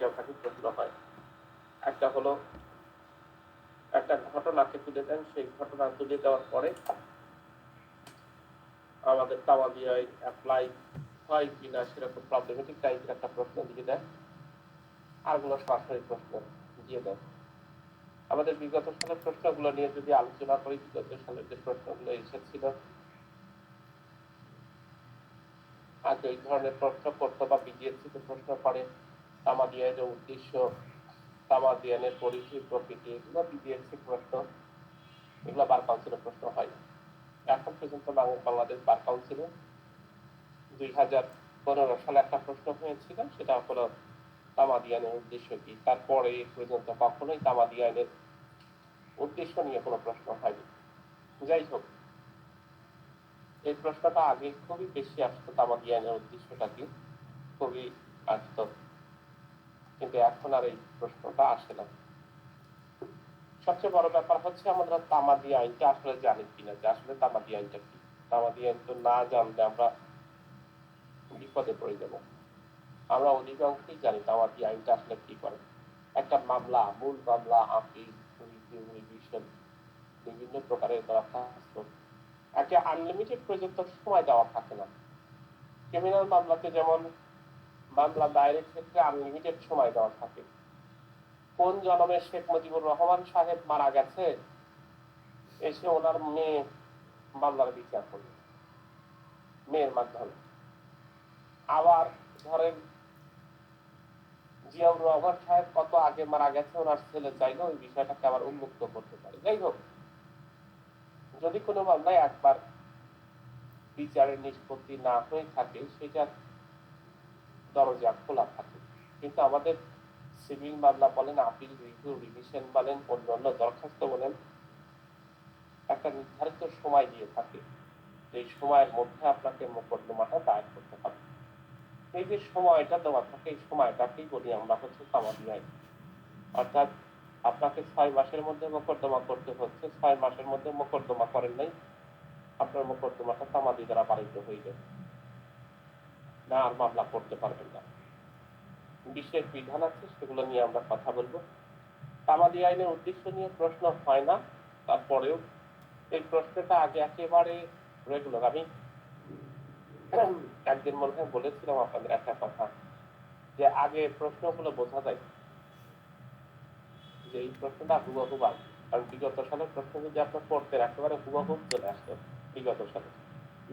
দুইটা ভাগে প্রশ্ন হয়। একটা হলো একটা ঘটনাকে তুলে দেন, সেই ঘটনা তুলে দেওয়ার পরে আমাদের তাওয়াদিয়ায় অ্যাপ্লাই হয় কিনা সেরকম প্রবলেমেটিক টাইপের একটা প্রশ্ন দিয়ে দেন, আরগুলো সরাসরি প্রশ্ন দিয়ে দেন। আমাদের বিগত সালের প্রশ্নগুলো নিয়ে যদি আলোচনা করি, বিগত সালের যে প্রশ্নগুলো এসেছিল আগে ওই ধরনের প্রশ্ন করতো বা বিজিএসসিতে প্রশ্ন করে, তামাদিয়ানের উদ্দেশ্য, তামাদিয়ানের পরিচয়, প্রকৃতি, এগুলো বিজিএসসি প্রশ্ন, এগুলো বার কাউন্সিলের প্রশ্ন হয়। এখন পর্যন্ত বাংলাদেশ বার কাউন্সিলে 2015 সালে একটা প্রশ্ন হয়েছিল, সেটা হলো তামাদিয়ানের উদ্দেশ্য কি। তারপরে এই পর্যন্ত কখনোই তামাদিয়ানের উদ্দেশ্য নিয়ে কোনো প্রশ্ন হয়নি। যাই হোক, এই প্রশ্নটা আগে খুবই বেশি আসতো, তামাদিয়ানের উদ্দেশ্যটা কি খুবই আসতো, কিন্তু এখন আর এই প্রশ্নটা আসে না। সবচেয়ে বড় ব্যাপার হচ্ছে আমরা তামাদি আইনটা আসলে জানি কিনা, যে আসলে তামাদি আইনটা কি। তামাদি আইন তো না জানলে আমরা বিপদে পড়ে যাব। আমরা অধিকাংশই জানি তামাদি আইনটা আসলে কি করে। একটা মামলা, মূল মামলা, আপিল, রিভিশন, বিভিন্ন প্রকারের দরখাস্ত, একটা আনলিমিটেড পর্যন্ত সময় দেওয়া থাকে না। ক্রিমিনাল মামলাতে যেমন মামলা দায়েরের ক্ষেত্রে আনলিমিটেড সময় দেওয়া থাকে। কোন জন্মে শেখ মুজিবুর রহমান সাহেব মারা গেছে, এসে ওনার মেয়ে মামলার বিচার করবে মেয়ের মাধ্যমে। আবার ধরেন জিয়াউর রহমান সাহেব কত আগে মারা গেছে, ওনার ছেলে চাইলে ওই বিষয়টাকে আবার উন্মুক্ত করতে পারে। যাই হোক, যদি কোনো মামলায় একবার বিচারের নিষ্পত্তি না হয়ে থাকে, সেটা দরজা খোলা থাকে। কিন্তু আমাদের সিভিল মামলা বলেন, আপিল, রিভিউ, রিভিশন বলেন, অন্যান্য দরখাস্ত বলেন, একটা নির্ধারিত সময় দিয়ে থাকে, এই সময়ের মধ্যে আপনাকে মোকদ্দমাটা দায়ের করতে হবে। এই যে সময়টা দেওয়া থাকে, এই সময়টাকেই বলি আমরা হচ্ছে তামাদি আইন। অর্থাৎ আপনাকে 6 মাসের মধ্যে মোকদ্দমা করতে হচ্ছে, 6 মাসের মধ্যে মোকদ্দমা করেন নাই, আপনার মোকদ্দমাটা তামাদি দ্বারা পালিত হয়ে যাবে না, আর মামলা করতে পারবেন না। বিশেষ বিধান আছে, সেগুলো নিয়ে আমরা কথা বলবো। তামাদি আইনের উদ্দেশ্য নিয়ে প্রশ্ন হয় না, তারপরেও এই প্রশ্নটা আগে একেবারে রেগুলার। আমি একদিন মনে হয় বলেছিলাম আপনাদের একটা কথা, যে আগে প্রশ্নগুলো বোঝা যায় যে এই প্রশ্নটা হুবহু আসবে, কারণ বিগত সালের প্রশ্ন যদি আপনার পড়তেন একেবারে হুবহু চলে আসতো। বিগত সালে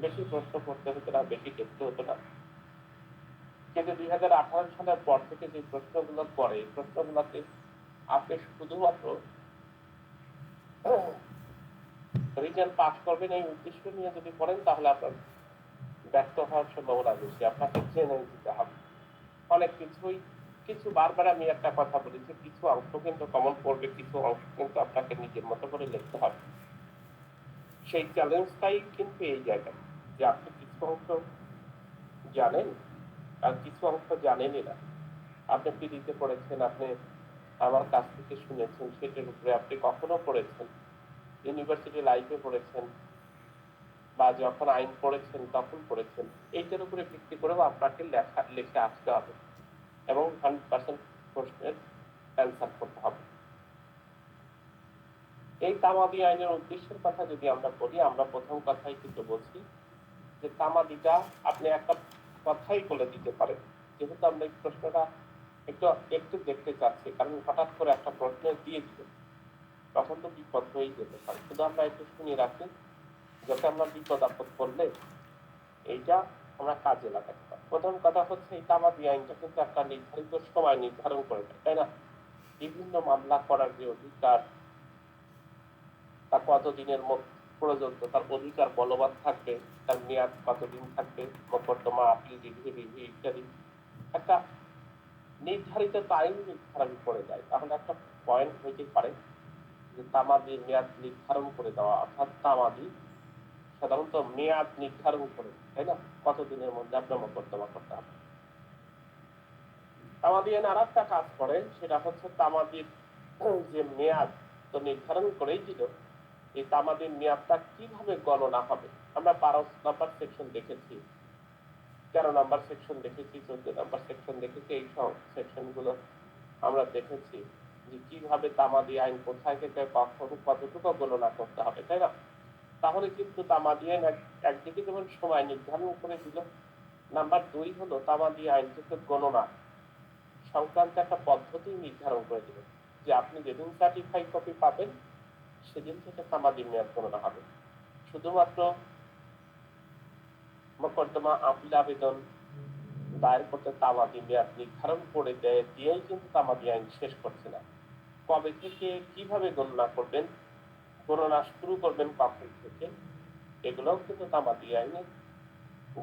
বেশি প্রশ্ন পড়তে হতো না, বেশি দেখতে হতো না। কিন্তু 2018 সালের পর থেকে যে প্রশ্নগুলো পড়ে, এই প্রশ্নগুলোতে আপনি শুধুমাত্র রিটার্ন পাস করবেন এই উদ্দেশ্য নিয়ে যদি পড়েন, তাহলে আপনার ব্যর্থ হওয়ার সম্ভাবনা বেশি। আপনাকে জেনে দিতে হবে অনেক কিছুই। কিছু বারবার আমি একটা কথা বলেছি, কিছু অংশ কিন্তু কমন পড়বে, কিছু অংশ কিন্তু আপনাকে নিজের মতো করে লিখতে হবে। সেই চ্যালেঞ্জটাই কিন্তু এই জায়গায়, যে আপনি কিছু অংশ জানেন আর কিছু অংশ জানেনই না। আপনি পিডিতে পড়েছেন, আপনি আমার কাছ থেকে শুনেছেন, সেটার উপরে আপনি কখনো পড়েছেন, ইউনিভার্সিটি লাইফে পড়েছেন, বা যখন আইন পড়েছেন তখন পড়েছেন। এইটার উপরে ভিত্তি করেও আপনাকে লিখে আসতে হবে এবং 100% প্রশ্নের অ্যান্সার করতে হবে। এই তামাদি আইনের উদ্দেশ্যের কথা যদি আমরা বলি, আমরা প্রথম কথাই কিন্তু বলছি যে তামাদিটা আপনি একটা কথাই বলে দিতে পারেন। যেহেতু আমরা এই প্রশ্নটা একটু একটু দেখতে চাচ্ছি, কারণ হঠাৎ করে একটা প্রশ্ন দিয়ে দিল, তখন তো বিপদ হয়েই যেতে পারে। শুধু আমরা একটু শুনে রাখি, যাতে আমরা বিপদ আপদ করলে এইটা আমরা কাজে লাগাতে পারি। প্রথম কথা হচ্ছে, এই তামাদি আইনটা কিন্তু একটা নির্ধারিত সময় নির্ধারণ করে দেয়, তাই না? বিভিন্ন মামলা করার যে অধিকার, তা কতদিনের পর্যন্ত তার অধিকার বলবৎ থাকবে, তার মেয়াদ কতদিন থাকবে, মোকদ্দমা, আপিল, রিভিউ ইত্যাদি একটা নির্ধারিত টাইম নির্ধারণ করে দেয়। তাহলে একটা পয়েন্ট হইতে পারে যে তামাদির মেয়াদ নির্ধারণ করে দেওয়া, অর্থাৎ তামাদি সাধারণত মেয়াদ নির্ধারণ করে, তাই না? কতদিনের মধ্যে আপনার মোকদ্দমা করতে হবে। তামাদি আইন আর একটা কাজ করে, সেটা হচ্ছে তামাদির যে মেয়াদ তো নির্ধারণ করেই দিল, এই তামাদির মেয়াদটা কিভাবে গণনা হবে। আমরা 12 নম্বর সেকশন দেখেছি, 13 নম্বর সেকশন দেখেছি, 14 নম্বর সেকশন দেখেছি। এই সব সেকশন গুলো আমরা দেখেছি যে কিভাবে তামাদি আইন কোথায় থেকে কখন কতটুকু গণনা করতে হবে, তাই না? তাহলে কিন্তু তামাদি আইন একদিকে যেমন সময় নির্ধারণ করে দিল, নাম্বার 2 হলো তামাদি আইন থেকে গণনা সংক্রান্ত একটা পদ্ধতি নির্ধারণ করে দিল যে আপনি যেদিন সার্টিফাইড কপি পাবেন সেদিন থেকে তামাদি মেয়াদ গণনা হবে। শুধুমাত্র মোকদ্দমা আপিল আবেদন দায়ের করতে তামাদি মেয়াদ নির্ধারণ করে দিয়েই কিন্তু তামাদি আইন শেষ করছে না। কবে থেকে কিভাবে গণনা করবেন, গণনা শুরু করবেন কখন থেকে, এগুলোও কিন্তু তামাদি আইনে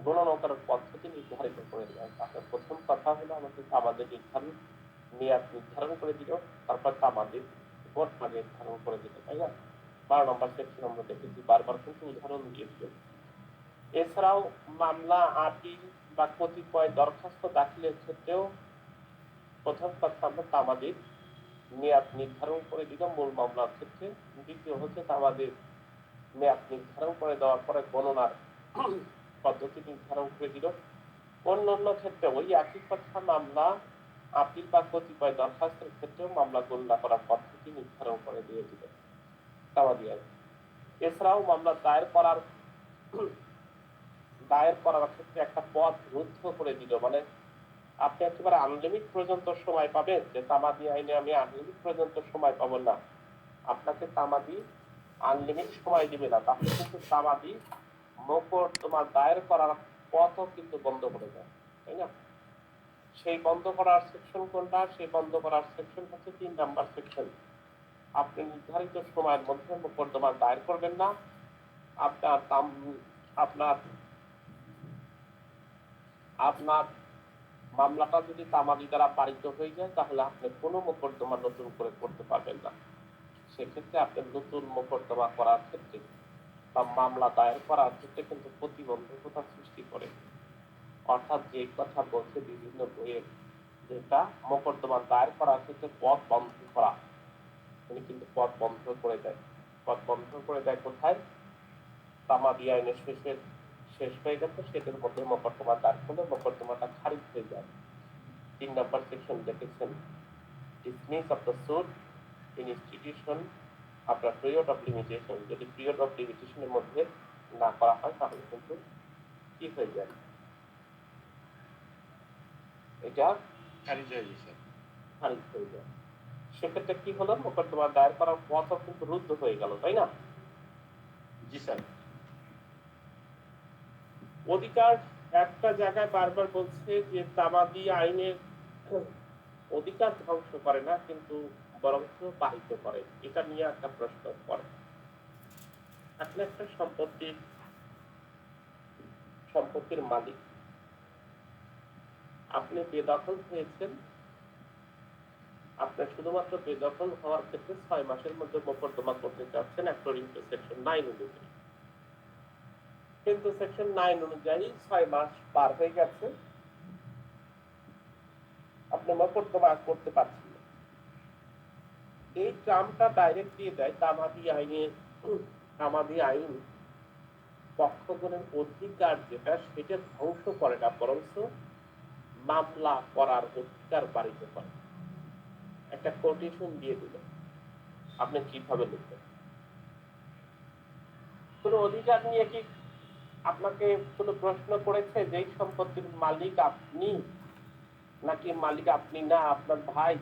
গণনা করার পদ্ধতি নির্ধারিত করে দেয়। তাহলে প্রথম কথা হলো আমাদের তামাদি নির্ধারণ মেয়াদ নির্ধারণ করে দিল, তারপর তামাদি গণনা নির্ধারণ করে দিল, তাই না? 12 নম্বর সেকশন আমরা দেখেছি, বারবার কিন্তু উদাহরণ দিয়ে দিল। এছাড়াও মামলা আপিল বা কতিপয় দরখাস্ত দাখিলের ক্ষেত্রেও প্রথম কথা আমরা তামাদির মেয়াদ নির্ধারণ করে দিল মূল মামলার ক্ষেত্রে। দ্বিতীয় হচ্ছে তামাদির মেয়াদ নির্ধারণ করে দেওয়ার পরে গণনার পদ্ধতি নির্ধারণ করে দিল। অন্যান্য ক্ষেত্রে ওই একই কথা মামলা আপিল বা কতিপয় দরখাস্তের ক্ষেত্রেও মামলা গণনা করার পদ্ধতি নির্ধারণ করে দিয়ে দিল তামাদি আইন। এছাড়াও মামলা দায়ের করার ক্ষেত্রে একটা পথ রুদ্ধ করে দিল, মানে আপনি একেবারে আনলিমিট পর্যন্ত সময় পাবেন, যে তামাদি আইনে আমি আনলিমিট পর্যন্ত সময় পাবো না, আপনাকে তামাদি আনলিমিট সময় দিবে না। তাহলে কিন্তু তামাদি মোকদ্দমা দায়ের করার পথও কিন্তু বন্ধ করে দেয়, তাই না? সেই বন্ধ করার সেকশন কোনটা? সেই বন্ধ করার সেকশন হচ্ছে 3 নাম্বার সেকশন। আপনি নির্ধারিত সময়ের মধ্যে মোকদ্দমা দায়ের করবেন না। আপনার আপনার আপনার মামলাটা যদি তামাদি দ্বারা পারিত হয়ে যায় তাহলে আপনি কোনো মোকদ্দমা নতুন করে করতে পারবেন না। সেক্ষেত্রে আপনি নতুন মোকদ্দমা করার ক্ষেত্রে বা মামলা দায়ের করার ক্ষেত্রে কিন্তু প্রতিবন্ধকতা সৃষ্টি করে। অর্থাৎ যে কথা বলছে বিভিন্ন বইয়ে, যেটা মোকদ্দমা দায়ের করার ক্ষেত্রে পথ বন্ধ করা, উনি কিন্তু পথ বন্ধ করে দেয়। পথ বন্ধ করে দেয় কোথায়? তামাদি আইনের শেষ হয়ে গেছে, সেটার মধ্যে মোকদ্দমা দায়ের করলে মোকদ্দমাটা খারিজ হয়ে যায়। 3 নম্বর সেকশন দেখেছেন, dismiss of the suit in institution after period of limitation। যদি পিরিয়ড অফ লিমিটেশনের মধ্যে না করা হয় তাহলে কিন্তু কি হয়ে যায়, এটা খারিজ হয়ে যায়। সেক্ষেত্রে কি হলো, মোকদ্দমা দায়ের করার পথও কিন্তু রুদ্ধ হয়ে গেল, তাই না? জি স্যার। অধিকার একটা জায়গায় বারবার বলছে যে তামাদি আইনের অধিকার ধ্বংস করে না, কিন্তু বরঞ্চ বাহিত করে। এটা নিয়ে একটা প্রশ্ন করে। আপনি একটা সম্পত্তির মালিক, আপনি বেদখল হয়েছেন, আপনি শুধুমাত্র বেদখল হওয়ার ক্ষেত্রে 6 মাসের মধ্যে মোকদ্দমা করতে চাচ্ছেন অ্যাকর্ডিং টু সেকশন 9 অনুযায়ী। কিন্তু সেকশন 9 অনুযায়ী 6 মাস পার হয়ে গেছে, আপনি মোকদ্দমা করতে পারছেন না। এই টার্মটা ডাইরেক্ট দিয়ে দেয় তামাদি আইন পক্ষগণের অধিকার যেটা সেটা ধ্বংস করে না, বরঞ্চ মামলা করার অধিকার বাড়িতে করে। একটা কোটেশন দিয়ে দিল, আপনি কিভাবে লিখবেন? কোন অধিকার নিয়ে কি আপনাকে কোনো প্রশ্ন করেছে যে সম্পত্তির মালিক আপনি, নাকি মালিক আপনি না আপনার ভাই,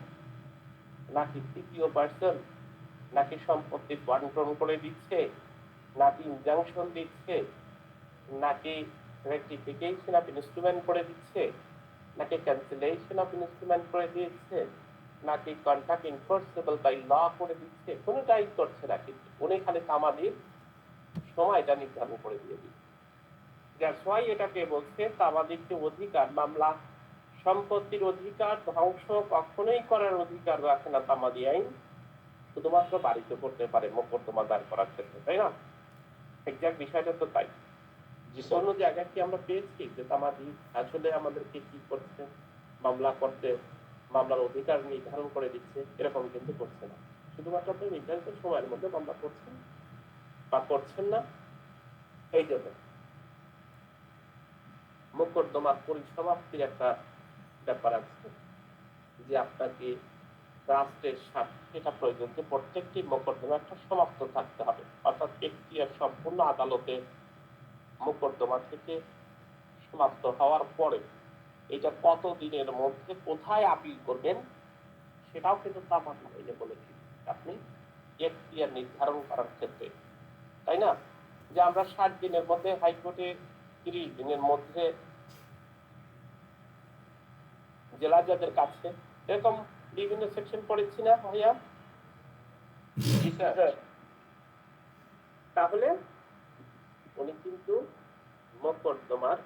নাকি তৃতীয় পার্সন, নাকি সম্পত্তি বন্টন করে দিচ্ছে, নাকি ইনজাংশন দিচ্ছে, নাকি রেক্টিফিকেশন অফ ইনস্ট্রুমেন্ট করে দিচ্ছে, নাকি ক্যান্সেলেশন অফ ইনস্ট্রুমেন্ট করে দিচ্ছে, নাকি কন্ট্রাক্ট এনফোর্সেবল বাই ল করে দিচ্ছে? কোনোটাই করছে না, কিন্তু উনি খালি তামাদির সময়টা নির্ধারণ করে দিয়ে দিচ্ছে। দ্যাটস ওয়াই এটাকে বলছে তামাদির যে অধিকার, মামলা সম্পত্তির অধিকার ধ্বংস কখনোই করার অধিকার রাখে না তামাদি আইন, শুধুমাত্র বাড়িতে করতে পারে মোকদ্দমা দায়ের করার ক্ষেত্রে, তাই না? এক্সাক্ট বিষয়টা তো তাই। অন্য জায়গায় কি আমরা পেয়েছি যে তামাদি আসলে আমাদেরকে কি করছে, মামলা করতে, মামলার অধিকার নির্ধারণ করে দিচ্ছে? এরকম কিন্তু করছে না। শুধুমাত্র আপনি নির্ধারিত সময়ের মধ্যে মামলা করছেন বা করছেন না। এই জন্য মোকদ্দমার পরিসমাপ্তির একটা ব্যাপার আছে, যে আপনাকে রাষ্ট্রের স্বার্থে এটা প্রয়োজন যে প্রত্যেকটি মোকদ্দমা একটা সমাপ্ত থাকতে হবে, অর্থাৎ এখতিয়ার সম্পূর্ণ আদালতে মোকদ্দমা থেকে সমাপ্ত হওয়ার পরে এটা কত দিনের মধ্যে কোথায় আপিল করবেন সেটাও কিন্তু তামাদি আইনে বলেছি। আপনি এখতিয়ার নির্ধারণ করার ক্ষেত্রে, তাই না, যে আমরা 60 দিনের মধ্যে হাইকোর্টে, 30 দিনের মধ্যে জেলা জজের কাছে, এরকম বিভিন্ন সেকশন পড়েছি না ভাইয়া? তাহলে উনি কিন্তু মোকদ্দমার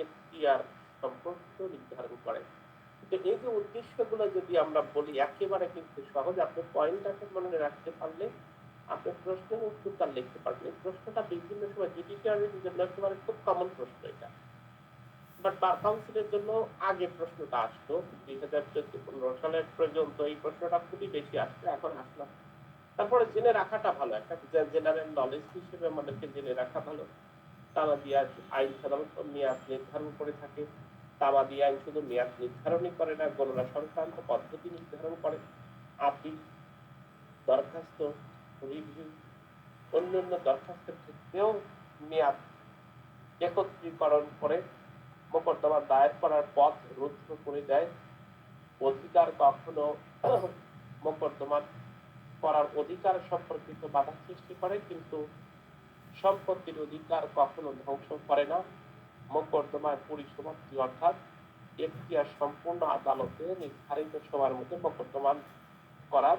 এখতিয়ার সম্পর্ক নির্ধারণ করেন। এই যে উদ্দেশ্যগুলো যদি আমরা বলি একেবারে কিন্তু সহজ, আপনি পয়েন্টটাকে মনে রাখতে পারলে আপনি প্রশ্নের উত্তরটা লিখতে পারবেন। এই প্রশ্নটা বিভিন্ন সময় জুডিশিয়ারির জন্য একেবারে খুব কমন প্রশ্ন এটা, বাট বার কাউন্সিলের জন্য আগে প্রশ্নটা আসতো 2014-15 সালের পর্যন্ত এই প্রশ্নটা খুবই বেশি আসতো, এখন আসলো। তারপরে জেনে রাখাটা ভালো, একটা জেনারেল নলেজ হিসেবে আমাদেরকে জেনে রাখা ভালো। তামাদি আইন সাধারণত মেয়াদ নির্ধারণ করে থাকে। তামাদি আইন শুধু মেয়াদ নির্ধারণই করে না, গণনা সংক্রান্ত পদ্ধতি নির্ধারণ করে, আপিল, দরখাস্ত, রিভিউ, অন্যান্য দরখাস্তের ক্ষেত্রেও মেয়াদ একত্রীকরণ করে মোকদ্দমা দায়ের করার পথ রুদ্ধ করে দেয়। অধিকার কখনো মোকদ্দমা করার অধিকার সম্পর্কিত বাধা সৃষ্টি করে, কিন্তু সম্পত্তির অধিকার কখনো ধ্বংস করে না। মোকদ্দমার পরিসমাপ্তি অর্থাৎ এখতিয়ার সম্পূর্ণ আদালতে নির্ধারিত সময়ের মধ্যে মোকদ্দমা করার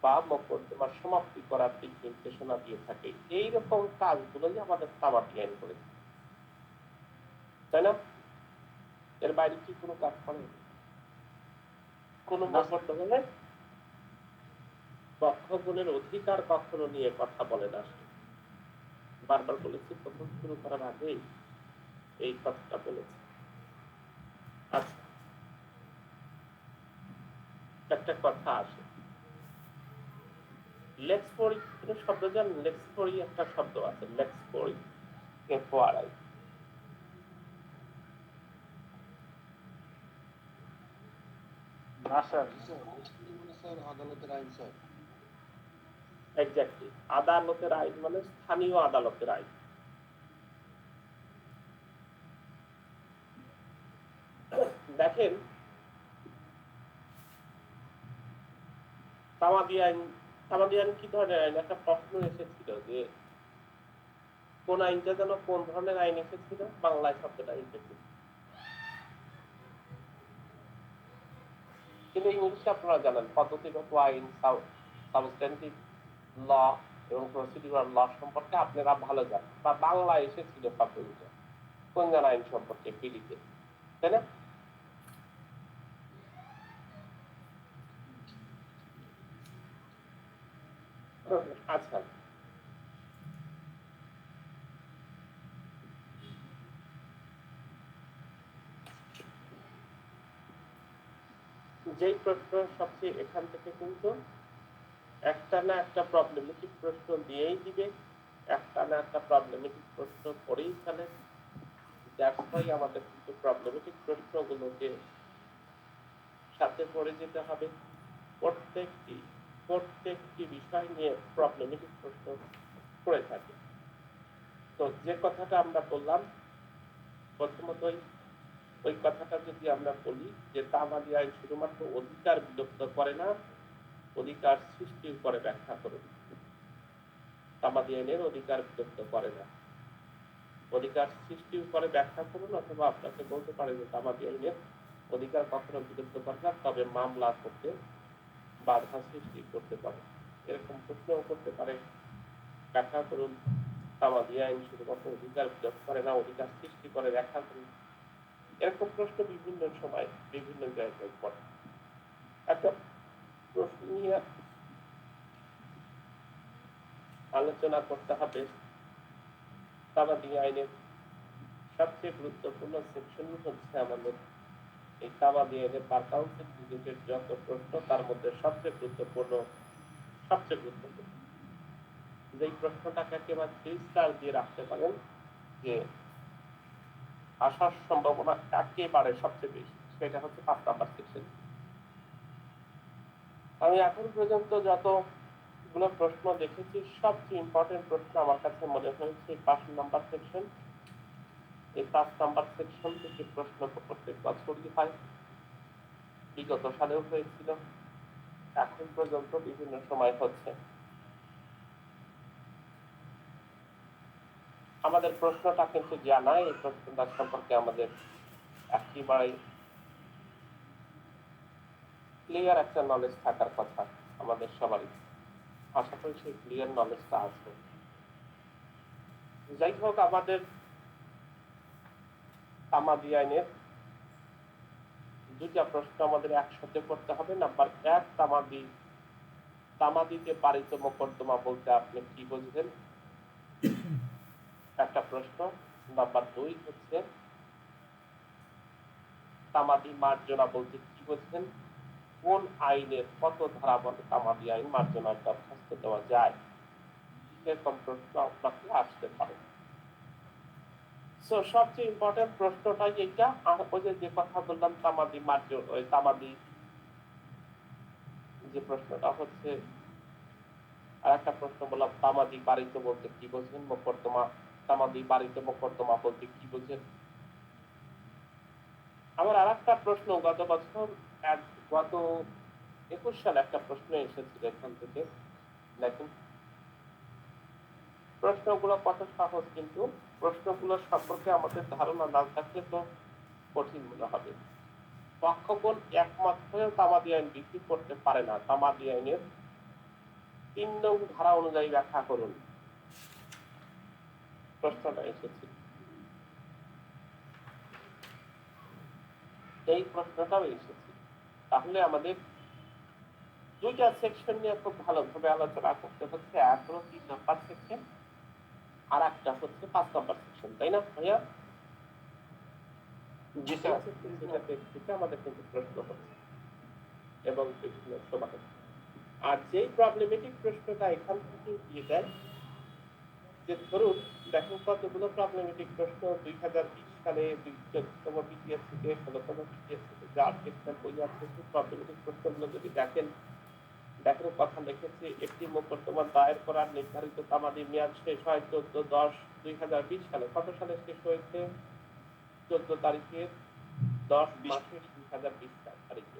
বা মোকদ্দমার সমাপ্তি করার দিক নির্দেশনা দিয়ে থাকে। এইরকম কাজগুলো যে আমাদের তামাদি আইন করে, তাই না? এর বাইরে কি কোনো কাজ করে? কোন মোকদ্দমায় পক্ষগণের অধিকার কখনো নিয়ে কথা বলে না। বারবার বলেছি, প্রথম শুরু করার আগেই এই কথাটা বলেছি। আচ্ছা, একটা কথা আসে, লেক্সপরি শব্দ জানেন? লেক্সপরি একটা শব্দ আছে, লেক্সপরি, এফওআরআই। না স্যার, স্যার আদালতের আইন স্যার। এক্স্যাক্টলি, আদালতের আইন মানে স্থানীয় আদালতের আইন। দেখেন, তামাদি আইন কি ধরনের আইন? একটা প্রশ্ন এসেছিল যে কোন আইনটা যেন কোন ধরনের আইন এসেছিল, বাংলায় শব্দটা এসেছিল, কিন্তু ইংলিশে আপনারা জানেন পদ্ধতিগত আইন, সাবস্ট্যান্টিভ ল এবং প্রসিডিউরাল ল সম্পর্কে আপনারা ভালো জানেন, বা বাংলা এসেছিল শব্দগুলো কোন আইন সম্পর্কে, পিডিতে, তাই না? আচ্ছা, যেই প্রশ্ন সবচেয়ে এখান থেকে কিন্তু একটা না একটা প্রবলেমেটিক প্রশ্ন দিয়েই দিবে, একটা না একটা প্রবলেমেটিক প্রশ্ন করেই ফেলে। দ্যাটস ওয়াই আমাদের কিন্তু প্রবলেমেটিক প্রশ্নগুলোকে সাথে পড়ে যেতে হবে। প্রত্যেকটি বিষয় নিয়ে প্রবলেমেটিক প্রশ্ন করে থাকে। তো যে কথাটা আমরা বললাম প্রথমতই, ওই কথাটা যদি আমরা বলি যে তামাদি আইন শুধুমাত্র অধিকার বিলুপ্ত করে না, অধিকার সৃষ্টির উপরে ব্যাখ্যা করুন। তামাদি আইনের অধিকার বিলুপ্ত করে না, অধিকার সৃষ্টির উপরে ব্যাখ্যা করুন, অথবা আপনাকে বলতে পারে যে তামাদি আইনের অধিকার কখনো বিলুপ্ত করে না, তবে মামলা করতে বাধা সৃষ্টি করতে পারে। এরকম প্রশ্নও করতে পারে, ব্যাখ্যা করুন। তামাদি আইন শুধুমাত্র অধিকার বিলুপ্ত করে না, অধিকার সৃষ্টি করে, ব্যাখ্যা করুন। এরকম প্রশ্ন বিভিন্ন সময় বিভিন্ন জায়গায় পড়ে। একটা প্রশ্ন নিয়ে আলোচনা করতে হবে। তামাদি আইনের সবচেয়ে গুরুত্বপূর্ণ সেকশন হচ্ছে আমাদের এই তামাদি আইনের বার কাউন্সিল রিলেটেড যত প্রশ্ন, তার মধ্যে সবচেয়ে গুরুত্বপূর্ণ যেই প্রশ্নটাকে একেবারে 3 স্টার দিয়ে রাখতে পারেন যে আসার সম্ভাবনা একেবারে সবচেয়ে বেশি, সেটা হচ্ছে 5 নাম্বার সেকশন। আমি এখন পর্যন্ত যতগুলো প্রশ্ন দেখেছি সবচেয়ে ইম্পর্টেন্ট প্রশ্ন আমার কাছে মনে হয়েছে 5 নাম্বার সেকশন। এই 5 নাম্বার সেকশন থেকে প্রশ্ন প্রত্যেক বছরই হয়, বিগত সালেও হয়েছিল, এখন পর্যন্ত বিভিন্ন সময় হচ্ছে। আমাদের প্রশ্নটা কিন্তু জানা, এই প্রশ্নটা সম্পর্কে আমাদের একেবারে ক্লিয়ার একটা নলেজ থাকার কথা আমাদের সবারই। আশা করি সেই ক্লিয়ার নলেজটা আছে। যাই হোক, আমাদের তামাদি আইনের দুইটা প্রশ্ন আমাদের একসাথে করতে হবে। নাম্বার 1, তামাদিতে পারিত মোকদ্দমা বলতে আপনি কি বুঝবেন, একটা প্রশ্ন। নাম্বার 2 হচ্ছে তামাদি মার্জনা বলতে কি বুঝবেন, কোন আইনের কত ধারা বলে তামাদি আইন মার্জনার দরখাস্ত দেওয়া যায়, এরকম প্রশ্ন আপনাকে আসতে পারে। সবচেয়ে ইম্পর্টেন্ট প্রশ্নটাই এইটা। আর ওই যে কথা বললাম তামাদি ওই তামাদি যে প্রশ্নটা হচ্ছে, আর একটা প্রশ্ন বললাম তামাদি বাড়িত বলতে কি বোঝেন, মোকদ্দমা তামাদি বাড়িতে মোকদ্দমা বলতে কি বোঝেন। আমার আর একটা প্রশ্ন গত 21 সালে একটা প্রশ্ন এসেছিল এখান থেকে। দেখুন প্রশ্নগুলো কত সহজ, কিন্তু প্রশ্নগুলো সম্পর্কে আমাদের ধারণা না থাকলে তো কঠিন মনে হবে। পক্ষগণ একমত হয়েও তামাদি আইন বিক্রি করতে পারে না, তামাদি আইনের 3 নং ধারা অনুযায়ী ব্যাখ্যা করুন। প্রশ্নটা এসেছে, এই প্রশ্নটাও এসেছে। তাহলে আমাদের দুইটা সেকশন নিয়ে খুব ভালোভাবে আলোচনা করতে হচ্ছে। এক হলো 3 নাম্বার সেকশন, আর একটা হচ্ছে 5 নাম্বার সেকশন, তাই না ভাইয়া? জি স্যার। আমাদের কিন্তু প্রশ্ন হচ্ছে এবং বিভিন্ন সময়। আর যেই প্রবলেমেটিক প্রশ্নটা এখান থেকে দিয়ে দেয়, যে ধরুন দেখেন কতগুলো প্রবলেমেটিক প্রশ্ন 2020 সালে 14তম বিটিএস থেকে 16তম বিটিএস থেকে যা আর্টিকেল বই আছে, সেই প্রবলেমেটিক প্রশ্নগুলো যদি দেখেন কথা লিখেছে, একটি মোকদ্দমা দায়ের করার নির্ধারিত তামাদি মেয়াদ শেষ হয় 14/10/2020 সালে। কত সালে শেষ হয়েছে? 14 তারিখে 10 মাসে 2020 তারিখে।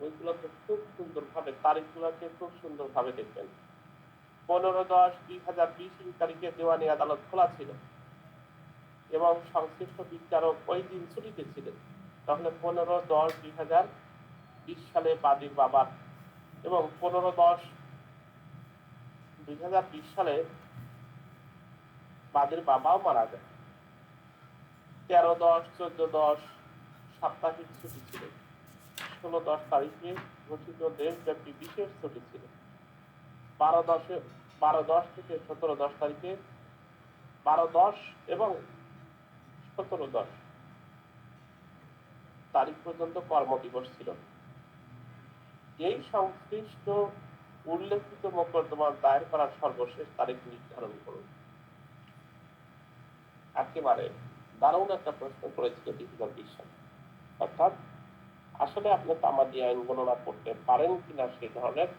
ওইগুলোকে খুব সুন্দরভাবে তারিখগুলোকে খুব সুন্দরভাবে দেখবেন। 15/10/2020 তারিখে দেওয়ানি আদালত খোলা ছিল এবং সংশ্লিষ্ট বিচারক ওই দিন ছুটিতে ছিলেন। তাহলে 15/10/2020 সালে বাদীর বাবার এবং 15/10/2020 সালে বাদীর বাবাও মারা যায়। 13/10, 14/10 সাপ্তাহিক ছুটি ছিল। 16/10 তারিখে ঘোষিত দেশব্যাপী বিশেষ ছুটি ছিল। 12/10 থেকে 17/10 তারিখে 12/10 এবং 17/10 তারিখ পর্যন্ত কর্মদিবস ছিল। এই সংশ্লিষ্ট উল্লেখিত মোকদ্দমা দায়ের করার সর্বশেষ তারিখ নির্ধারণ করুন। একেবারে দারুণ একটা প্রশ্ন করেছিল 2020 সালে। অর্থাৎ আসলে আপনি তামাদি আইন গণনা করতে পারেন কিনা সেই ধরনের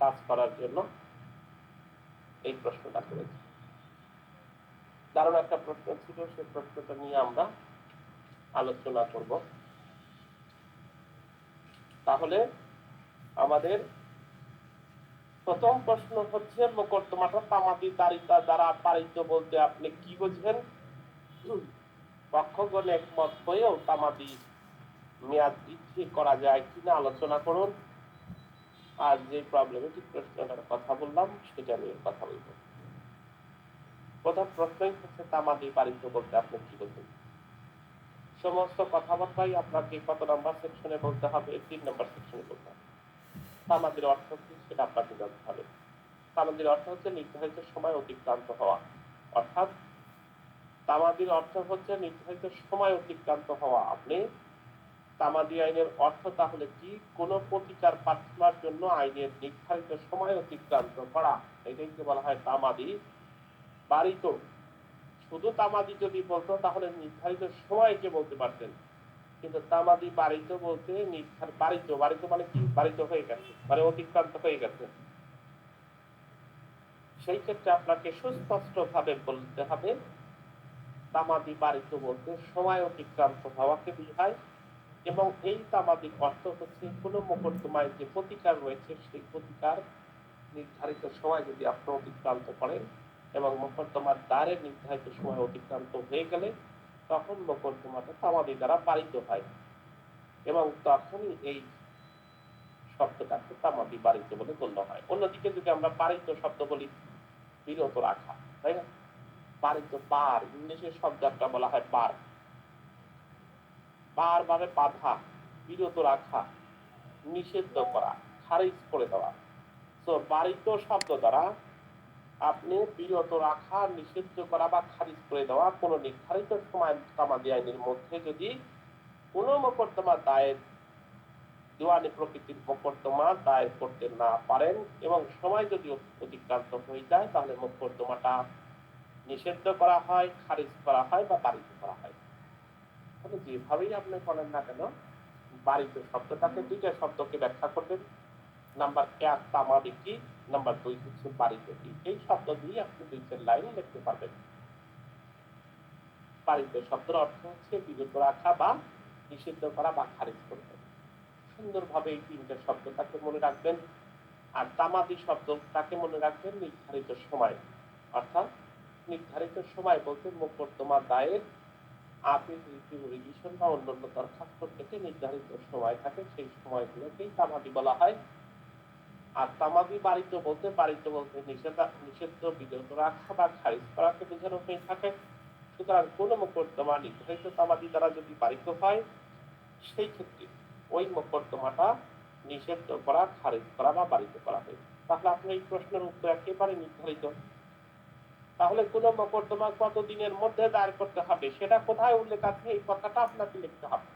কাজ করার জন্য এই প্রশ্নটা করেছি। দারুণ একটা প্রশ্ন ছিল, সেই প্রশ্নটা নিয়ে আমরা আলোচনা করব। তাহলে আমাদের প্রথম প্রশ্ন হচ্ছে, মোকদ্দমাটা তামাদি তারিকা দ্বারা পারিত বলতে আপনি কি বুঝবেন? পক্ষগণ একমত হয়েও তামাদি মেয়াদ বৃদ্ধি করা যায় কিনা আলোচনা করুন। আর যে প্রবলেমেটিক প্রশ্নটার কথা বললাম সেটা নিয়ে কথা বলব। প্রথম প্রশ্নই হচ্ছে তামাদি পারিত বলতে আপনি কি বুঝবেন। সমস্ত কথাবার্তাই আপনাকে কত নাম্বার সেকশনে বলতে হবে? 3 নাম্বার সেকশনে বলতে হবে। তামাদির অর্থ কি সেটা আপনাকে জানতে হবে। তামাদির অর্থ হচ্ছে নির্ধারিত সময় অতিক্রান্ত হওয়া। অর্থাৎ তামাদির অর্থ হচ্ছে নির্ধারিত সময় অতিক্রান্ত হওয়া। আপনি তামাদি আইনের অর্থ তাহলে কি? কোন প্রতিকার প্রার্থনার জন্য আইনের নির্ধারিত সময় অতিক্রান্ত করা, এটাকে বলা হয় তামাদি বারিত। শুধু তামাদি যদি বলতো তাহলে নির্ধারিত সময়কে বলতে পারতেন, কিন্তু তামাদি বাড়িত বলতে বাড়িত বাড়িত মানে কি, বাড়িত হয়ে গেছে মানে অতিক্রান্ত হয়ে গেছে। সেই ক্ষেত্রে আপনাকে সুস্পষ্ট ভাবে বলতে হবে তামাদি বাড়িত বলতে সময় অতিক্রান্ত হওয়াকে বোঝায়, এবং এই তামাদির অর্থ হচ্ছে কোনো মোকদ্দমায় যে প্রতিকার রয়েছে সেই প্রতিকার নির্ধারিত সময় যদি আপনি অতিক্রান্ত করেন এবং মোকদ্দমার দায়ের নির্ধারিত সময় অতিক্রান্ত হয়ে গেলে তখন মোকদ্দমাটা তামাদি দ্বারা পালিত হয়, এবং তখনই এই শব্দটাকে তামাদি বাড়িত বলে গণ্য হয়। অন্যদিকে যদি আমরা পারিত শব্দ বলি বিরত রাখা, তাই না? পারিত বার, ইংলিশের শব্দ একটা বলা হয় বার, বার মানে বাধা, বিরত রাখা, নিষিদ্ধ করা, খারিজ করে দেওয়া। তো বারিত শব্দ দ্বারা আপনি বিরত রাখা, নিষিদ্ধ করা বা খারিজ করে দেওয়া কোনো নির্ধারিত সময় তামাদি আইনের মধ্যে যদি কোনো মোকদ্দমা দায়ের, দেওয়ানি প্রকৃতির মোকদ্দমা দায়ের করতে না পারেন এবং সময় যদি অতিক্রান্ত হয়ে যায় তাহলে মোকদ্দমাটা নিষিদ্ধ করা হয়, খারিজ করা হয় বা বারিত করা হয়। তাহলে যেভাবেই আপনি করেন না কেন বারিত শব্দটাকে দুইটা শব্দকে ব্যাখ্যা করবেন। নাম্বার 1 তামাদি কি, নাম্বার 2 হচ্ছে বারিত কি। এই শব্দ দিয়ে আপনি 2 লাইন লিখতে পারবেন। বারিত শব্দের অর্থ হচ্ছে বিরত রাখা বা নিষিদ্ধ করা বা খারিজ করতে। সুন্দরভাবে এই 3টে শব্দটাকে মনে রাখবেন। আর তামাদি শব্দটাকে মনে রাখবেন নির্ধারিত সময়, অর্থাৎ নির্ধারিত সময় বলতে মোকদ্দমা দায়ের, আপিল, রিভিশন বা অন্যান্য দরখাস্ত থেকে নির্ধারিত সময় থাকে, সেই সময়গুলোকেই তামাদি বলা হয়। আর তামাদি বারিত বলতে নিষিদ্ধ, বিরত রাখা বা খারিজ করাকে বোঝানো হয়ে থাকে। সুতরাং কোন মোকদ্দমা নির্ধারিত তামাদি দ্বারা যদি বারিত হয় সেই ক্ষেত্রে ওই মোকদ্দমাটা নিষিদ্ধ করা, খারিজ করা বা বারিত করা হয়। তাহলে আপনার এই প্রশ্নের উত্তর একেবারে নির্ধারিত। তাহলে কোন মোকদ্দমা কত দিনের মধ্যে দায়ের করতে হবে সেটা কোথায় উল্লেখ আছে এই কথাটা আপনাকে লিখতে হবে।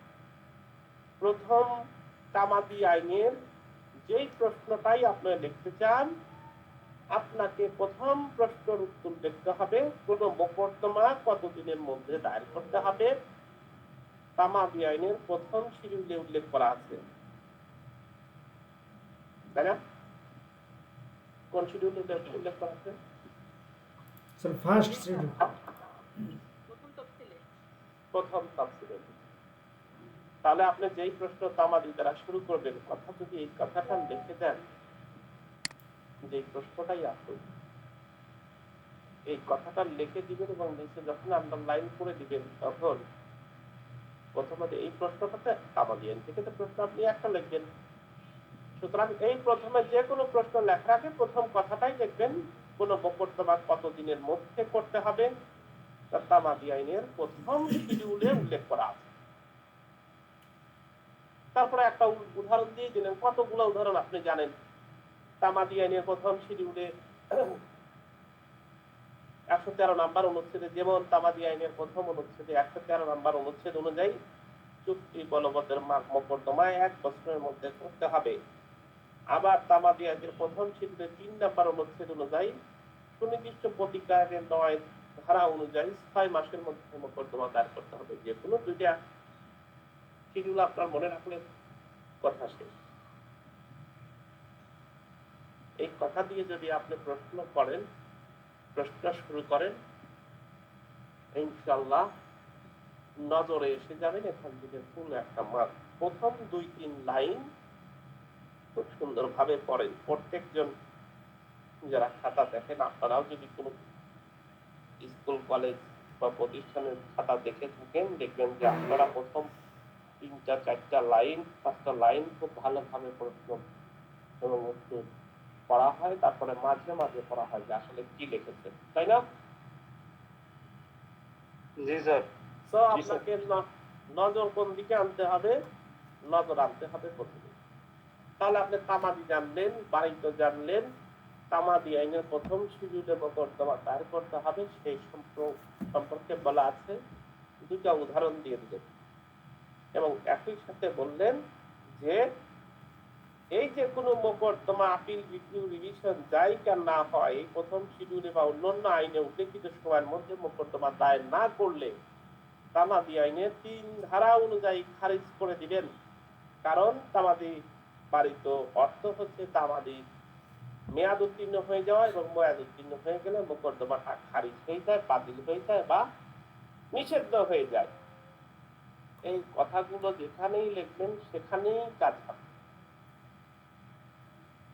প্রথম তামাদি আইনের যেই প্রশ্নটাই আপনি লিখতে চান আপনাকে প্রথম প্রশ্নের উত্তর লিখতে হবে কোন মোকদ্দমা কত দিনের মধ্যে দায়ের করতে হবে। তামাদি আইনের প্রথম শিডিউলে উল্লেখ করা আছে, তাই না? কোন শিডিউলে উল্লেখ করা আছে? স্যার ফার্স্ট শিডিউল, প্রথম তাফসীরে। তাহলে আপনি যেই প্রশ্ন তামাদি দ্বারা শুরু করবেন কথা যদি এই কথাটা লিখে দেন, যে প্রশ্নটাই আসুক এই কথাটা লিখে দিবেন এবং নিচে যখন আন্ডারলাইন করে দিবেন তখন প্রথমে এই প্রশ্নটাতে তামাদি আইন থেকে তো প্রশ্ন আপনি একটা লিখবেন। সুতরাং এই প্রথমে যে কোনো প্রশ্ন লেখার আগে প্রথম কথাটাই লিখবেন কোন মোকদ্দমা কত দিনের মধ্যে করতে হবে, তা তামাদি আইনের প্রথম শিডিউলে উল্লেখ করা আছে। তারপরে একটা উদাহরণ দিয়ে দিলেন, কতগুলো উদাহরণ আপনি জানেন। তামাদি আইনের প্রথম শিডিউলে 113 নম্বর অনুচ্ছেদে, যেমন তামাদি আইনের প্রথম অনুচ্ছেদে 113 নম্বর অনুচ্ছেদ অনুযায়ী চুক্তি বলবতের মোকদ্দমা 1 বছরের মধ্যে করতে হবে। আবার তামাদি আইনের প্রথম শিডিউলে 3 নম্বর অনুচ্ছেদ অনুযায়ী সুনির্দিষ্ট প্রতিকারের 9 ধারা অনুযায়ী 6 মাসের মধ্যে মোকদ্দমা দায়ের করতে হবে। যে কোনো দুইটা শিডিউল আপনার মনে রাখলে কথা শেষ। এই কথা দিয়ে যদি আপনি প্রশ্ন করেন, প্রশ্ন শুরু করেন, ইনশাআল্লাহ নজরে এসে যাবেন এখান থেকে ফুল একটা মার্ক। প্রথম 2-3 লাইন খুব সুন্দরভাবে পড়েন। প্রত্যেকজন যারা খাতা দেখেন, আপনারাও যদি কোনো স্কুল, কলেজ বা প্রতিষ্ঠানের খাতা দেখে থাকেন দেখবেন যে আপনারা প্রথম 3-4 লাইন, 5টা লাইন খুব ভালোভাবে প্রশ্ন এবং উত্তর পড়া হয়, তারপরে মাঝে মাঝে পড়া হয় যে আসলে কি লিখেছে, তাই না? জি স্যার। তো আপনাকে নজর কোন দিকে আনতে হবে? নজর আনতে হবে প্রথমে। তাহলে আপনি তামাদি জানলেন, বারিত জানলেন, তামাদি আইনের প্রথম শিডিউলে মোকদ্দমা দায়ের করতে হবে সেই সম্পর্কে বলা আছে, 2টা উদাহরণ দিয়ে দিলেন এবং একই সাথে বললেন যে এই যে কোনো মোকদ্দমা আপিল রিভিউ রিভিশন যাই কেন না হয় এই প্রথম শিডিউলে বা অন্যান্য আইনে উল্লেখিত সময়ের মধ্যে মোকদ্দমা দায়ের না করলে তামাদি আইনের ৩ ধারা অনুযায়ী খারিজ করে দিবেন। কারণ তামাদি বাড়িত অর্থ হচ্ছে তামাদি মেয়াদ উত্তীর্ণ হয়ে যাওয়া, এবং মেয়াদ উত্তীর্ণ হয়ে গেলে মোকদ্দমাটা খারিজ হয়ে যায়, বাতিল হয়ে যায় বা নিষিদ্ধ হয়ে যায়। এই কথাগুলো যেখানেই লিখবেন সেখানেই কাজ হবে।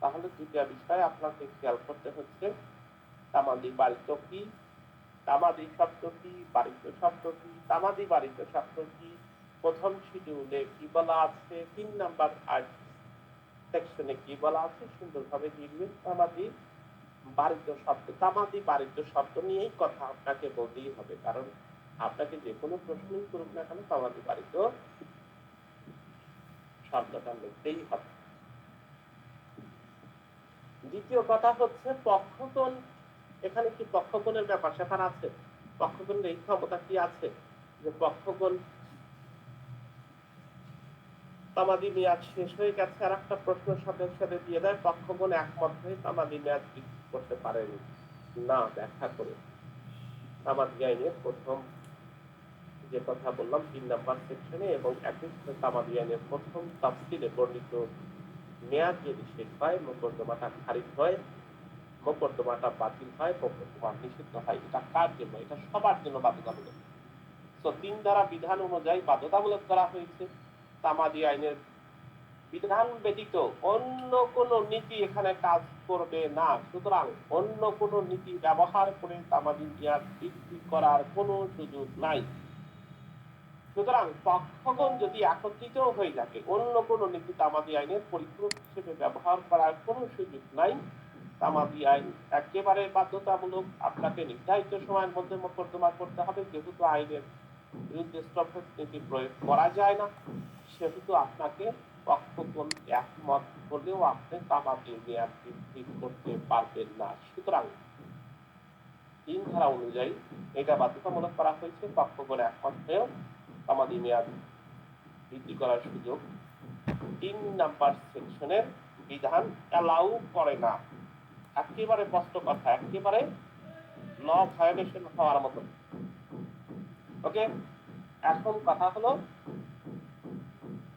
তাহলে দুটা বিষয় আপনাকে খেয়াল করতে হচ্ছে, তামাদি বাড়িত কি, তামাদি শব্দ কি, বাড়িত শব্দ কি, তামাদি বাড়িত শব্দ কি, প্রথম শিডিউলে কি বলা আছে, ৩ নাম্বার সেকশনে কি বলা আছে সুন্দরভাবে লিখবেন। তামাদি বাড়িত শব্দ, তামাদি বাড়িত শব্দ নিয়েই কথা আপনাকে বলতেই হবে, কারণ আপনাকে যে কোনো প্রশ্নই করুক না কেন তামাদি বাড়িত শব্দটা লিখতেই হবে। দ্বিতীয় কথা হচ্ছে পক্ষগণ, এখানে কি পক্ষগণের ব্যাপার স্যাপার আছে? পক্ষগণের এই ক্ষমতা কি আছে যে পক্ষগণ তামাদি মেয়াদ শেষ হয়ে গেছে আর একটা প্রশ্ন সাথে সাথে দিয়ে দেয়, পক্ষগণ একমত হয়ে তামাদি মেয়াদ বৃদ্ধি করতে পারেনি? না, ব্যাখ্যা করে তামাদি আইনের প্রথম যে কথা বললাম ৩ নাম্বার সেকশনে এবং একই সাথে তামাদি আইনের প্রথম তাফসিলে বর্ণিত মেয়াদ যদি শেষ হয়, মোকদ্দমাটা খারিজ হয়, মোকদ্দমাটা বাতিল হয়, মোকদ্দমা নিষিদ্ধ হয়। এটা কার জন্য? এটা সবার জন্য বাধ্যতামূলক। তো ৩ ধারা বিধান অনুযায়ী বাধ্যতামূলক করা হয়েছে। তামাদি আইনের বিধান ব্যতীত অন্য কোন নীতি এখানে কাজ করবে না। সুতরাং অন্য কোন নীতি ব্যবহার করে তামাদি মেয়াদ বৃদ্ধি করার কোনো সুযোগ নাই। সুতরাং পক্ষগণ যদি একত্রিত হয়ে থাকে, অন্য কোন নীতি তামাদি আইনের পরিপূরক হিসেবে ব্যবহার করার কোনো সুযোগ নাই। তামাদি আইন একেবারে বাধ্যতামূলক, আপনাকে নির্ধারিত সময়ের মধ্যে মোকদ্দমা করতে হবে। যেহেতু আইনের বিরুদ্ধে স্থগিত নীতি প্রয়োগ করা যায় না, সেহেতু আপনাকে পক্ষগণ একমত হলেও আপনি তামাদি মেয়াদ বৃদ্ধি করতে পারবেন না। সুতরাং ৩ ধারা অনুযায়ী এটা বাধ্যতামূলক করা হয়েছে। পক্ষগণ একমত হয়েও তামাদি মেয়াদ বৃদ্ধি করার সুযোগ ৩ নাম্বার সেকশনের বিধান অ্যালাউ করে না। একেবারে স্পষ্ট কথা, একেবারে ল ভায়োলেশন হওয়ার মতো। ওকে, এখন কথা হলো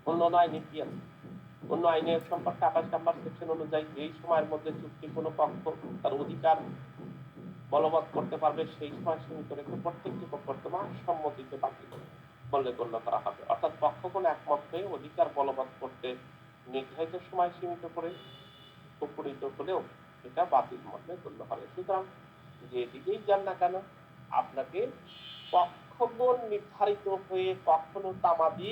অন্য আইনে কি আছে। অন্য আইনের সম্পর্কে ২৮ নাম্বার সেকশন অনুযায়ী যেই সময়ের মধ্যে চুক্তির কোনো পক্ষ তার অধিকার বলবৎ করতে পারবে সেই সময় সীমিত রেখে প্রত্যেকটি মোকদ্দমা সম্মতিতে বাতিল বলে গণ্য করা হবে। অর্থাৎ পক্ষগণ একমত হয়ে অধিকার বলবৎ করতে নির্ধারিত সময় সীমিত করে উপনীত হলেও এটা বাতিল মর্মে গণ্য হবে। সুতরাং যেদিকেই যান না কেন আপনাকে পক্ষগণ নির্ধারিত হয়ে কখনো তামাদি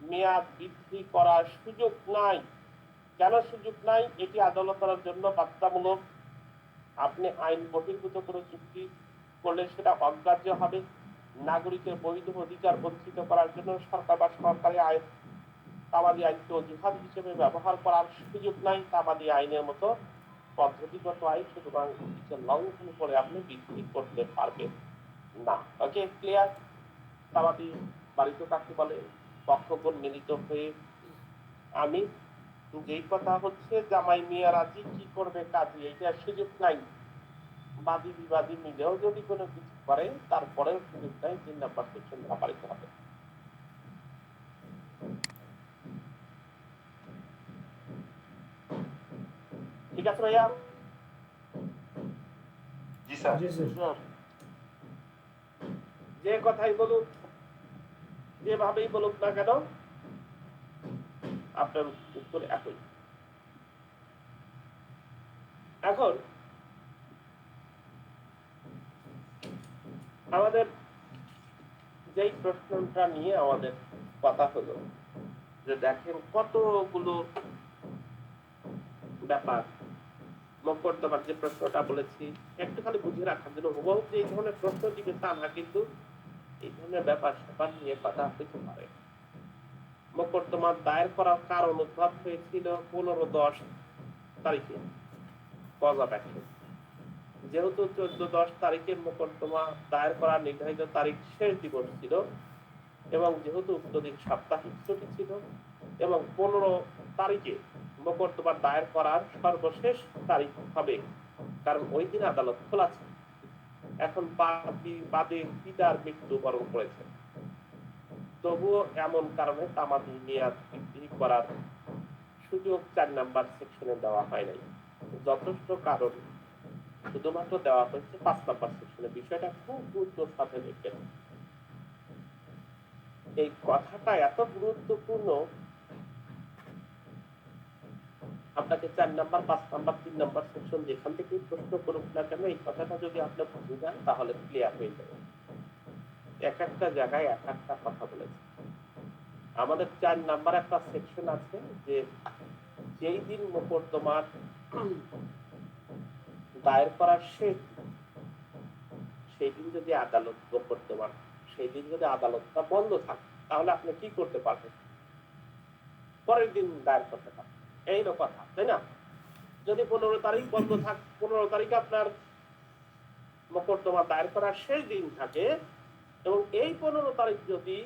মেয়াদ বৃদ্ধি করার সুযোগ নাই। কেন সুযোগ নাই? এটি আদালতের জন্য বাধ্যতামূলক। আপনি আইন বহির্ভূত কোনো চুক্তি করলে সেটা অগ্রাহ্য হবে। নাগরিকের বৈধ অধিকার বঞ্চিত করার জন্য সরকার বা সরকারি আইন তামাদি আইনকে অজুহাত হিসেবে ব্যবহার করার সুযোগ নাই। তামাদি আইনের মতো পদ্ধতিগত আইন সুতরাং লঙ্ঘন করে আপনি বৃদ্ধি করতে পারবেন না। ওকে, ক্লিয়ার? তামাদি বাড়িতে কাকে বলে? পক্ষগণ মিলিত হয়ে, আমি যেই কথা হচ্ছে জামাই মিয়া রাজি কি করবে কাজী, এইটার সুযোগ নাই। বাদী বিবাদী মিলেও যদি কোনো কিছু করে তারপরেও সুযোগ নাই। ৩ নাম্বার সেকশন পালিত হবে। ঠিক আছে ভাইয়া? জি স্যার। জি স্যার। যে কথাই বলুক, যেভাবেই বলুক না কেন, আপনার উত্তর একই। এখন আমাদের যেই প্রশ্নটা নিয়ে আমাদের কথা হলো যে দেখেন কতগুলো ব্যাপার মোকদ্দমার যে প্রশ্নটা বলেছি একটুখানি বুঝে রাখার জন্য, হুবহু যে এই ধরনের প্রশ্ন দিবে তা না, কিন্তু এই ধরনের ব্যাপার স্যাপার নিয়ে কথা হতে পারে। মোকদ্দমা দায়ের করার কারণ উদ্ভব হয়েছিল 15/10 তারিখে কজ অফ অ্যাকশন। যেহেতু 14/10 তারিখে মোকদ্দমা দায়ের করার নির্ধারিত তারিখ শেষ দিবস ছিল এবং যেহেতু উক্ত দিন সাপ্তাহিক ছুটি ছিল এবং 15 তারিখে মোকদ্দমা দায়ের করার সর্বশেষ তারিখ হবে, কারণ ওই দিন আদালত খোলা ছিল। এখন বাদী পিতার মৃত্যুবরণ করেছে, তবুও এমন কারণে তামাদি মেয়াদ বৃদ্ধি করার সুযোগ 4 নাম্বার সেকশনে দেওয়া হয় নাই। যথেষ্ট কারণ শুধুমাত্র দেওয়া হয়েছে 5 নাম্বার সেকশনে। বিষয়টা খুব গুরুত্বের সাথে দেখবেন। এই কথাটা এত গুরুত্বপূর্ণ, আপনাকে 4 নাম্বার, 5 নাম্বার, 3 নাম্বার সেকশন যেখান থেকে প্রশ্ন করুক না কেন, এই কথাটা যদি আপনি বুঝে যান তাহলে ক্লিয়ার হয়ে যাবে। এক একটা জায়গায় এক একটা কথা বলেছে। আমাদের 4 নাম্বার একটা সেকশন আছে যে যেই দিন মোকদ্দমার দায়ের করার শেষ, সেই দিন যদি আদালত মোকদ্দমার সেই দিন যদি আদালতটা বন্ধ থাকে, তাহলে আপনি কি করতে পারবেন? পরের দিন দায়ের করতে পারবেন। এই কথা, তাই না? যদি 15 তারিখ বন্ধ থাকে, 15 তারিখে আপনার মোকদ্দমা দায়ের করার শেষ দিন থাকে এবং এই 15 তারিখ যদি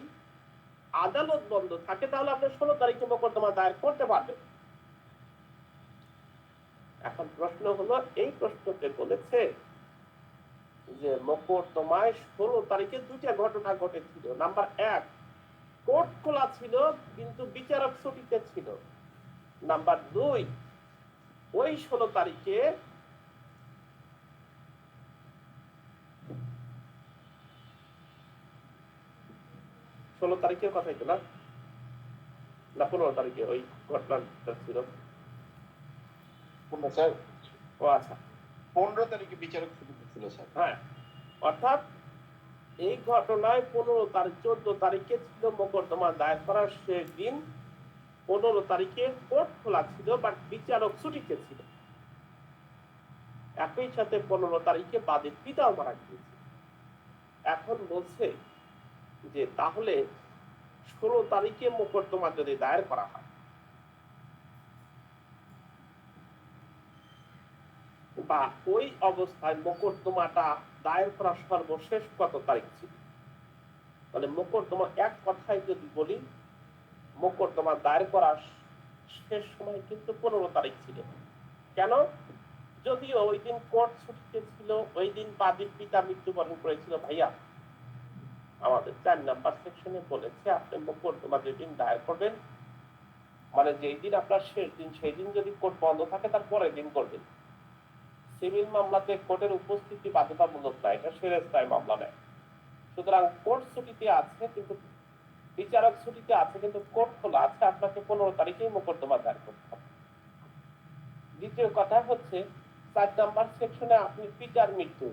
আদালত বন্ধ থাকে, তাহলে আপনি 16 তারিখে মোকদ্দমা দায়ের করতে পারবেন। এখন প্রশ্ন হলো, এই প্রশ্নতে বলেছে যে মোকদ্দমায় 16 তারিখে দুইটা ঘটনা ঘটেছিল। নাম্বার 1, কোর্ট খোলা ছিল কিন্তু বিচারক ছুটিতে ছিল। নাম্বার 2, ওই 16 তারিখে কথাই তো না 15 তারিখে ওই ঘটনাটা ছিল। স্যার ও আচ্ছা, 15 তারিখে বিচারক ছুটিতে ছিল স্যার। হ্যাঁ, অর্থাৎ এই ঘটনায় 15 তারিখ, 14 তারিখে ছিল মোকদ্দমা দায়ের করার শেষ দিন। 15 তারিখে কোর্ট খোলা ছিল বাট বিচারক ছুটিতে ছিল। একই সাথে 15 তারিখে বাদীর পিতাও মারা গিয়েছে। এখন বলছে যে তাহলে 16 তারিখে মোকদ্দমা যদি দায়ের করা হয়, বা ওই অবস্থায় মোকদ্দমাটা দায়ের করার সর্বশেষ কত তারিখ ছিল? মানে মোকদ্দমা, এক কথায় যদি বলি, মোকদ্দমা দায়ের করার শেষ সময় কিন্তু 15 তারিখ ছিল। কেন? যদিও ওই দিন কোর্ট ছুটিতে ছিল, ওই দিন বাদীর পিতা মৃত্যুবরণ করেছিল। ভাইয়া, আমাদের 4 নাম্বার সেকশনে বলেছে আপনি মোকদ্দমা যেদিন দায়ের করবেন, মানে যেই দিন আপনার শেষ দিন, সেই দিন যদি কোর্ট বন্ধ থাকে তার পরের দিন করবেন। সিভিল মামলাতে কোর্টের উপস্থিতি বাধ্যতামূলক না, এটা সেরেস্তায় মামলা নেয়। সুতরাং কোর্ট ছুটিতে আছে কিন্তু বিচারক ছুটিতে আছে কিন্তু কোর্ট খোলা আছে, আপনাকে 15 তারিখেই মোকদ্দমা দায়ের করতে হবে। দ্বিতীয় কথা হচ্ছে 4 নাম্বার সেকশনে আপনি পিতার মৃত্যু,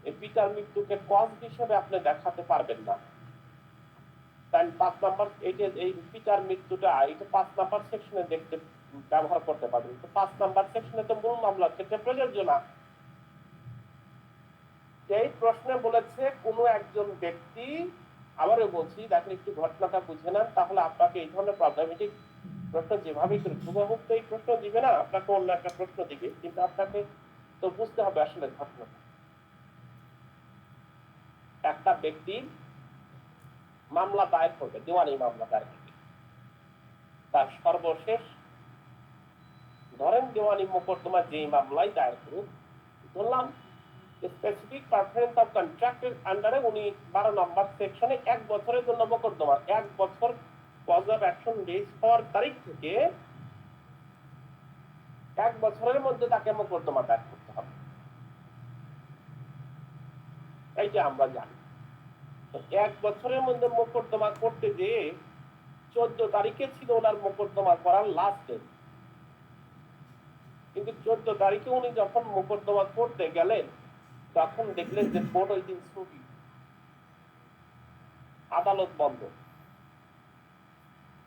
এই পিতার মৃত্যুকে কজ হিসেবে আপনি দেখাতে পারবেন না। তাই 5 নাম্বার, এই পিতার মৃত্যুটা এটা 5 নাম্বার সেকশনে দেখতে ব্যবহার করতে পারবেন। তো 5 নাম্বার সেকশনে তো মূল মামলার ক্ষেত্রে প্রযোজ্য না। এই প্রশ্নে বলেছে কোনো একজন ব্যক্তি, আবারও বলছি, দেখেন একটু ঘটনাটা বুঝে নেন, তাহলে আপনাকে এই ধরনের প্রবলেমেটিক প্রশ্ন যেভাবেই করে হুবহু তো এই প্রশ্ন দিবে না, আপনাকে অন্য একটা প্রশ্ন দিবে, কিন্তু আপনাকে তো বুঝতে হবে আসলে ঘটনাটা। একটা ব্যক্তি মামলা দায়ের করবে, দেওয়ানি মামলা দায়ের করবে, তার সর্বশেষ, ধরেন দেওয়ানি মোকদ্দমা যেই মামলায় দায়ের করুক, ধরলাম স্পেসিফিক পারফরমেন্স অফ কন্ট্রাক্টের আন্ডারে উনি 12 নম্বর সেকশনে 1 বছরের জন্য মোকদ্দমা, 1 বছর কজ অফ অ্যাকশন রেজ হওয়ার তারিখ থেকে 1 বছরের মধ্যে তাকে মোকদ্দমা দায়ের করতে হবে, এইটা আমরা জানি। তো 1 বছরের মধ্যে মোকদ্দমা করতে যেয়ে 14 তারিখে ছিল ওনার মোকদ্দমা করার লাস্ট ডেট, কিন্তু 14 তারিখে উনি যখন মোকদ্দমা করতে গেলেন তখন দেখলেন যে কোর্ট ওই দিন ছুটি, আদালত বন্ধ।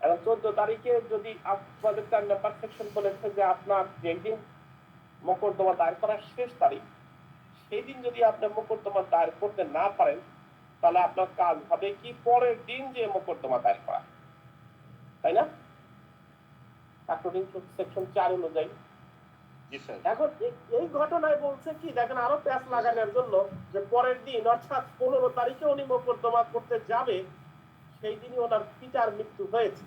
এবং 14 তারিখে যদি আপনাদের 4 নাম্বার সেকশন বলেছে যে আপনার যেদিন মোকদ্দমা দায়ের করার শেষ তারিখ, সেই দিন যদি আপনি মোকদ্দমা দায়ের করতে না পারেন, তাহলে আপনার কাজ হবে কি পরের দিন যে মোকদ্দমা দায়ের করা, তাই না? অ্যাকর্ডিং টু সেকশন 4 অনুযায়ী। এখন এই ঘটনায় বলছে কি, দেখেন আরো প্যাচ লাগানোর জন্য, যে পরের দিন অর্থাৎ 15 তারিখে উনি মোকদ্দমা করতে যাবে, সেই দিনই ওনার পিতার মৃত্যু হয়েছে।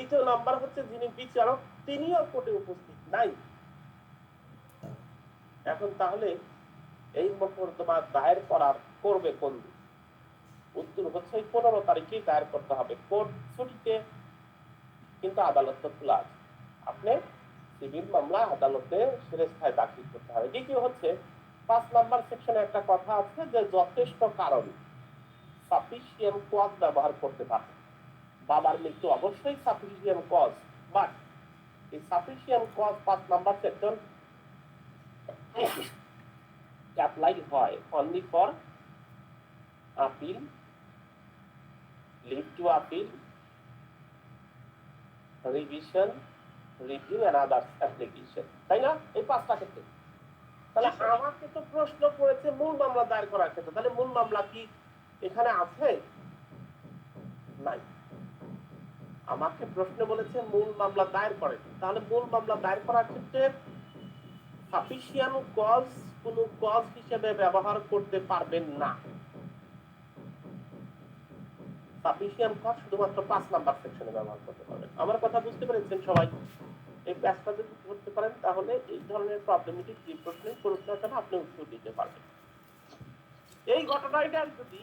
দ্বিতীয় নাম্বার হচ্ছে যিনি বিচারক তিনিও কোর্টে উপস্থিত নাই। এখন তাহলে এই মোকদ্দমা দায়ের করবে কোন দিন? উত্তর হচ্ছে 15 তারিখেই দায়ের করতে হবে। কোর্ট ছুটিতে, কিন্তু আদালত তো খোলা আছে। আপনি সিভিল মামলা আদালতে সেরেস্থায় দাখিল করতে হবে। দ্বিতীয় হচ্ছে 5 নাম্বার সেকশনে একটা কথা আছে যে যথেষ্ট কারণ, সাফিসিয়েন্ট কজ ব্যবহার করতে পারবে। বাবার মৃত্যু অবশ্যই সাফিসিয়েন্ট কজ, বাট এই sufficient cause 5 number section apply হয় only for appeal, leave to appeal, revision, review and others application, তাই না? এই 5টা ক্ষেত্রে। তাহলে আমাকে তো প্রশ্ন করেছে মূল মামলা দায়ের করার ক্ষেত্রে, তাহলে মূল মামলা কি এখানে আছে? নাই। আমাকে প্রশ্ন বলেছে মূল মামলা দায়ের করে, তাহলে মূল মামলা দায়ের করার ক্ষেত্রে সাফিসিয়েন্ট কজ কোন কজ হিসেবে ব্যবহার করতে পারবেন না। সাফিসিয়েন্ট কজ শুধুমাত্র 5 নাম্বার সেকশনে ব্যবহার করতে পারবেন। আমার কথা বুঝতে পেরেছেন সবাই? এই প্যাচটা যদি করতে পারেন তাহলে এই ধরনের প্রবলেমেটিক যে প্রশ্নের প্রশ্নটা আপনি উত্তর দিতে পারবেন। এই ঘটনাটা যদি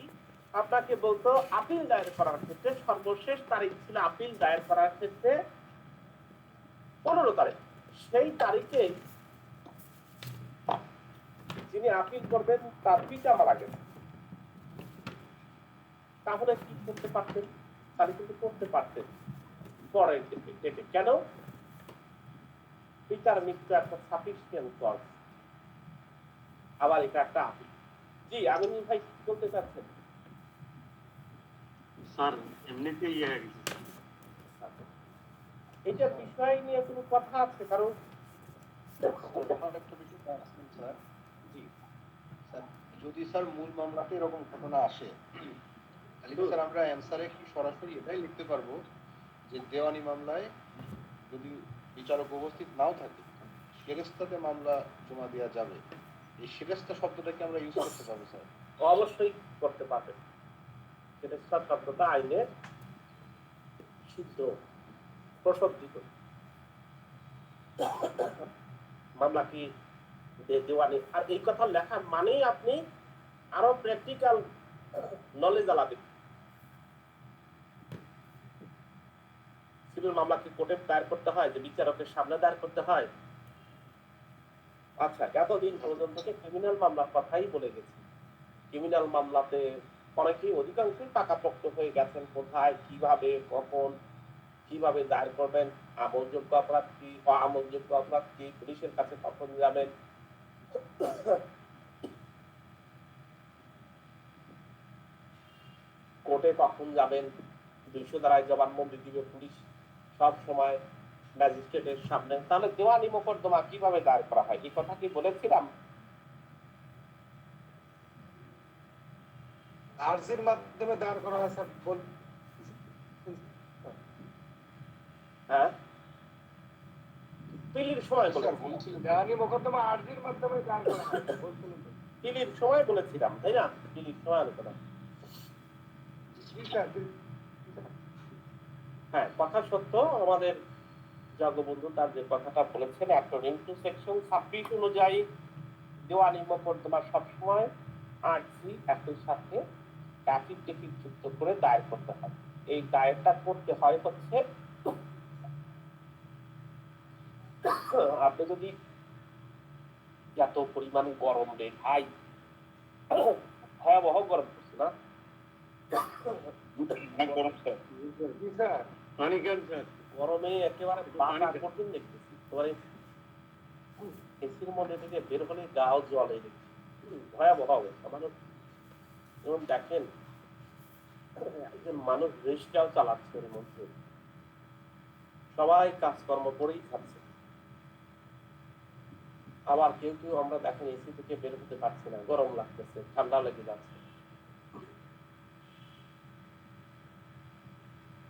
আপনাকে বলতো আপিল দায়ের করার ক্ষেত্রে সর্বশেষ তারিখ ছিল আপিল দায়ের করার ক্ষেত্রে 15 তারিখ, সেই তারিখে যিনি আপিল করবেন তার পিতা মারা গেছে, তাহলে কি করতে পারতেন? তাহলে কিন্তু করতে পারতেন পরের ডেটে। কেন? পিতার মৃত্যু একটা সাফিসিয়েন্ট কজ, আবার এটা একটা আপিল। জি আমিনুল ভাই কি বলতে চাচ্ছেন? স্যার এমনিতেই এটা বিষয় নিয়ে কোনো কথা আছে? কারণ একটা বিষয় আসছেন স্যার। জি স্যার, যদি স্যার মূল মামলাতে এরকম ঘটনা আসে, তাহলে কি স্যার আমরা অ্যানসারে কি সরাসরি এটাই লিখতে পারবো যে দেওয়ানি মামলায় যদি বিচারক উপস্থিত নাও থাকে সেরেস্তাতে মামলা জমা দেওয়া যাবে? এই সেরেস্তা শব্দটা কি আমরা ইউজ করতে পারবো স্যার? অবশ্যই করতে পারবেন। সেরেস্তা শব্দটা আইনে সিদ্ধ, প্রসজ্জিত। মামলা কি দেওয়ানি, আর এই কথা লেখার মানেই আপনি আরো প্র্যাকটিক্যাল নলেজ আলাদা। সিভিল মামলা কি কোর্টে দায়ের করতে হয়, যে বিচারকের সামনে দায়ের করতে হয়? আচ্ছা, এতদিন পর্যন্ত ক্রিমিনাল মামলার কথাই বলে গেছি। ক্রিমিনাল মামলাতে অনেকেই অধিকাংশই পাকাপোক্ত হয়ে গেছেন, কোথায় কিভাবে কখন কিভাবে দায়ের করবেন, আমলযোগ্য অপরাধ কি, অআমলযোগ্য অপরাধ কি, পুলিশের কাছে কখন যাবেন, কোর্টে কখন যাবেন, 200 ধারায় জবানবন্দি দিবে পুলিশ সব সময় ম্যাজিস্ট্রেটের সামনে। তাহলে দেওয়ানি মোকদ্দমা কিভাবে দায়ের করা হয় এই কথা কি বলেছিলাম? আরজির মাধ্যমে দাঁড় করা হয় স্যার। হ্যাঁ, পিলির সময় স্যার বলেছিলাম, বলছিলেন দেওয়ানি মোকদ্দমা আরজির মাধ্যমে দাঁড় করা হয় বলছিলেন তো। পিলির সময় বলেছিলাম, তাই না? পিলির সময় আলোচনা। জি স্যার। হ্যাঁ, কথা সত্য। আমাদের জগবন্ধু তার যে কথাটা বলেছেন, অ্যাকর্ডিং টু সেকশন 26 অনুযায়ী দেওয়ানি মোকদ্দমা সবসময় আরজি একই সাথে অ্যাফিডেভিট যুক্ত করে দায়ের করতে হয়। এই দায়েরটা করতে হয় হচ্ছে, আপনি যদি এত পরিমাণ গরম রে ভাই, ভয়াবহ গরম পড়ছে না? জি স্যার। পানি কেন স্যার? গরমে একেবারে বাতা কঠিন দেখতেছি। তোমার এসির মধ্যে থেকে বের হলে গাও জলে দেখছি, ভয়াবহ অবস্থা। মানুষ যেমন দেখেন, একজন মানুষ রিক্সাও চালাচ্ছে এর মধ্যে, সবাই কাজকর্ম করেই খাচ্ছে। আবার কেউ কেউ আমরা দেখেন এসি থেকে বের হতে পারছি না, গরম লাগতেছে, ঠান্ডা লেগে যাচ্ছে।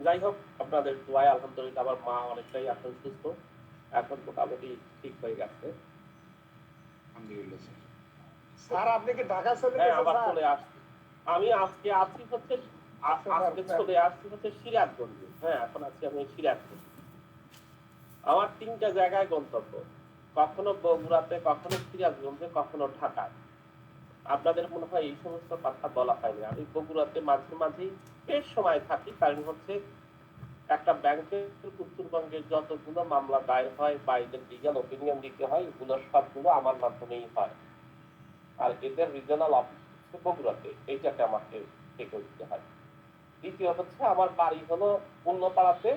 যাই হোক, আপনাদের দোয়ায় আলহামদুলিল্লাহ আমার মা অনেকটাই এখন সুস্থ, এখন মোটামুটি ঠিক হয়ে গেছে। আলহামদুলিল্লাহ স্যার। স্যার আপনি কি ঢাকা চলে হ্যাঁ, গেছেন আবার স্যার? চলে আসছি। আমি আজকে আছি হচ্ছে আজকে চলে আসছি হচ্ছে সিরাজগঞ্জে। হ্যাঁ, এখন আছি আমি সিরাজগঞ্জ। আমার 3টা জায়গায় গন্তব্য, কখনো বগুড়াতে, কখনো সিরাজগঞ্জে, কখনো ঢাকায়। আপনাদের মনে হয় এই সমস্ত কথা বলা হয়নি। আমি বগুড়াতে মাঝে মাঝেই বেশ সময় থাকি, কারণ হচ্ছে একটা ব্যাংকের উত্তরবঙ্গের যতগুলো মামলা দায়ের হয় বা এদের লিগাল ওপিনিয়ন দিতে হয়, এগুলো সবগুলো আমার মাধ্যমেই হয়। আর এদের রিজনাল অফিস হচ্ছে বগুড়াতে, এইটাকে আমাকে দেখে দিতে হয়। দ্বিতীয় হচ্ছে আমার বাড়ি হলো উন্নপাড়াতে,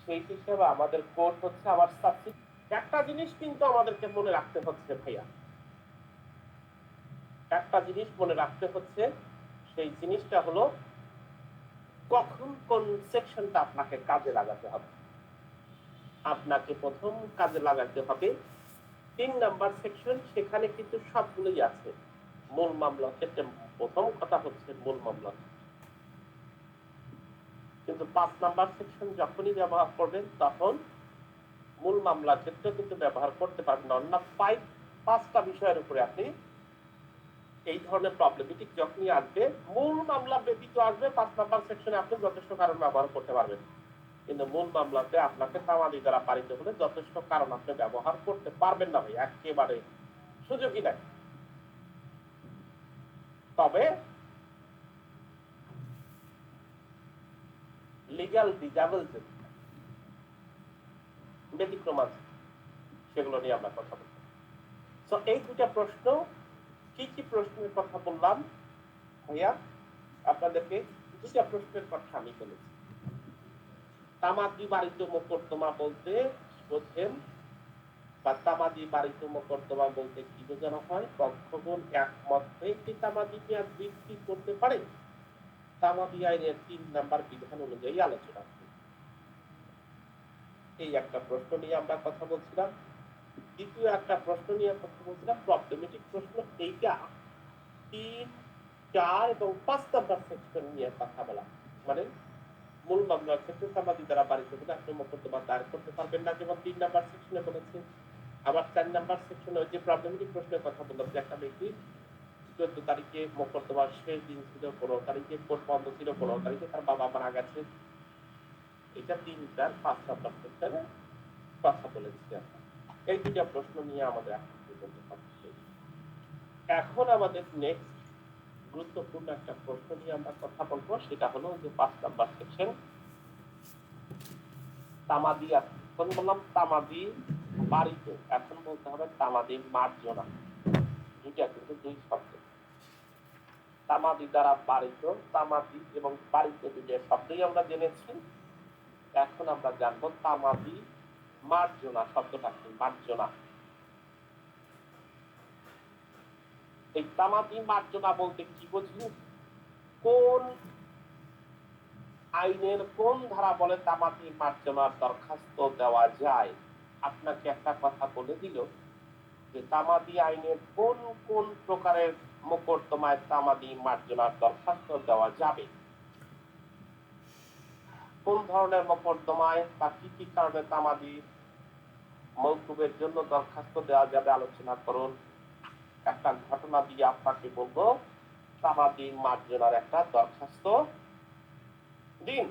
সেই হিসেবে আমাদের কোর্ট হচ্ছে আমার সাবসিডি। একটা জিনিস কিন্তু আমাদেরকে মনে রাখতে হচ্ছে ভাইয়া, একটা জিনিস মনে রাখতে হচ্ছে, সেই জিনিসটা হলো কখন কোন সেকশনটা আপনাকে কাজে লাগাতে হবে। আপনাকে প্রথম কাজে লাগাতে হবে 3 নাম্বার সেকশন, সেখানে কিন্তু সবগুলোই আছে। মূল মামলার ক্ষেত্রে প্রথম কথা হচ্ছে মূল মামলা, কিন্তু 5 নাম্বার সেকশন যখনই ব্যবহার করবেন তখন মূল মামলার ক্ষেত্রে কিন্তু ব্যবহার করতে পারবেন না। অন্য 5টা বিষয়ের উপরে আপনি এই ধরনের প্রবলেমেটিক যখনই আসবে, মূল মামলা ব্যতীত আসবে 5 নাম্বার সেকশনে আপনি যথেষ্ট কারণ ব্যবহার করতে পারবেন, কিন্তু মূল মামলাতে আপনাকে তামাদি দ্বারা পালিত হলে যথেষ্ট কারণ আপনি ব্যবহার করতে পারবেন না ভাই, একেবারে সুযোগই নাই। তবে লিগ্যাল ডিজাবল যে ব্যতিক্রম আছে, সেগুলো নিয়ে আমরা কথা বলবো। তো এই দুটা প্রশ্ন, কি কি প্রশ্নের কথা বললাম ভাইয়া, আপনাদেরকে দুটা প্রশ্নের কথা আমি বলেছি। তামাদি বাড়িত মোকদ্দমা বলতে বোঝেন, বা তামাদি বাড়িত মোকদ্দমা বলতে কি বোঝানো হয়? পক্ষগণ একমত হয়ে কি তামাদি মেয়াদ বৃদ্ধি করতে পারে? তামাদি আইনের 3 নাম্বার বিধান অনুযায়ী আলোচনা করি। এই একটা প্রশ্ন নিয়ে আমরা কথা বলছিলাম। দ্বিতীয় একটা প্রশ্ন নিয়ে কথা বলছিলাম, প্রবলেমেটিক প্রশ্ন, এইটা 3, 4 এবং 5 নাম্বার সেকশন নিয়ে কথা বলা। মানে মূল মামলার ক্ষেত্রে তামাদি দ্বারা বাড়িতে হলে আপনি মোকদ্দমা দায়ের করতে পারবেন না, যেমন 3 নাম্বার সেকশনে বলেছে। আবার 4 নাম্বার সেকশনে ওই যে প্রবলেমেটিক প্রশ্নের কথা বললাম, যে একটা ব্যক্তি 14 তারিখে মোকদ্দমার শেষ দিন ছিল, 15 তারিখে কোর্ট বন্ধ ছিল, 15 তারিখে তার বাবা মারা গেছে। এটা 3, 4, 5 নাম্বার সেকশনে কথা বলেছি। এই দুটা প্রশ্ন নিয়ে আমাদের এখন আমাদের নেক্সট গুরুত্বপূর্ণ একটা প্রশ্ন নিয়ে আমরা কথা বলবো, সেটা হলো যে 5 নাম্বার সেকশন তামাদি। এখন বললাম তামাদি বাড়িতে, এখন বলতে হবে তামাদি মার্জনা। দুইটা কিন্তু দুই শব্দ, তামাদি দ্বারা বাড়িত, তামাদি এবং বাড়িতে দুইটা শব্দই আমরা জেনেছি। এখন আমরা জানবো তামাদি মার্জনা শব্দটা কি। মার্জনা, এই তামাদি মার্জনা বলতে কি বুঝি? কোন আইনের কোন ধারা বলে তামাদি মার্জনার দরখাস্ত দেওয়া যায়? আপনাকে একটা কথা বলে দিল যে তামাদি আইনের কোন কোন প্রকারের মোকদ্দমায় তামাদি মার্জনার দরখাস্ত দেওয়া যাবে, কোন ধরনের মোকদ্দমায় বা কি কি কারণে তামাদি মওকুফের জন্য দরখাস্ত দেওয়া যাবে আলোচনা করুন। একটা ঘটনা দিয়ে আপনাকে বলবো, তামাদি মার্জনার একটা দরখাস্ত দিন।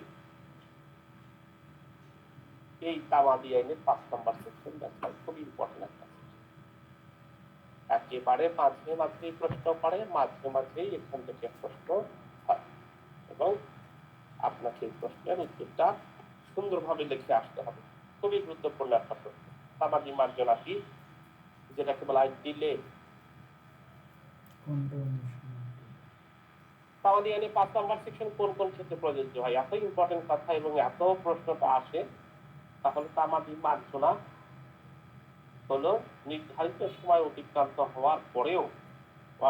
এই তামাদি আইনের 5 নম্বর সেকশন, খুব ইম্পর্টেন্ট একটা সেকশন। একেবারে মাঝে মাঝে প্রশ্ন পড়ে, মাঝে মাঝেই এখান থেকে প্রশ্ন হয়, এবং আপনাকে এই প্রশ্নের উত্তরটা সুন্দরভাবে লিখে আসতে হবে। খুবই গুরুত্বপূর্ণ একটা প্রশ্ন। তামাদি মার্জনা কি, যেটাকে বলা হয় ডিলে। তামাদি আইনে 5 নম্বর সেকশন কোন কোন ক্ষেত্রে প্রযোজ্য হয়? এত ইম্পর্টেন্ট কথা এবং এত প্রশ্নটা আসে, তাহলে তামাদি মার্জনা হলো নির্ধারিত সময় অতিক্রান্ত হওয়ার পরেও,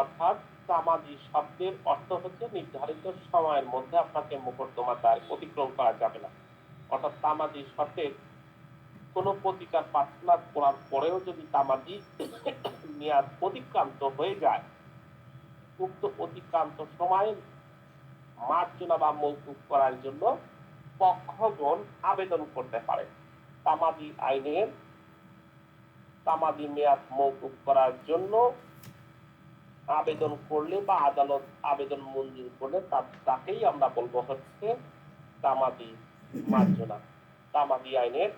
অর্থাৎ তামাদি শব্দের অর্থ হচ্ছে নির্ধারিত সময়ের মধ্যে আপনাকে মোকদ্দমা দায়ের অতিক্রম করা যাবে না। অর্থাৎ তামাদি শর্তের কোনো প্রতিকার প্রার্থনা করার পরেও যদি তামাদি মেয়াদ অতিক্রান্ত হয়ে যায়, উক্ত অতিক্রান্ত সময়ে মার্জনা বা মওকুফ করার জন্য পক্ষগণ আবেদন করতে পারে। তামাদি আইনের তামাদি মেয়াদ মওকুফ করার জন্য আবেদন করলে বা আদালত আবেদন মঞ্জুর করলে তাকেই আমরা বলবো হচ্ছে তামাদি মার্জনা। তামাদি আইনের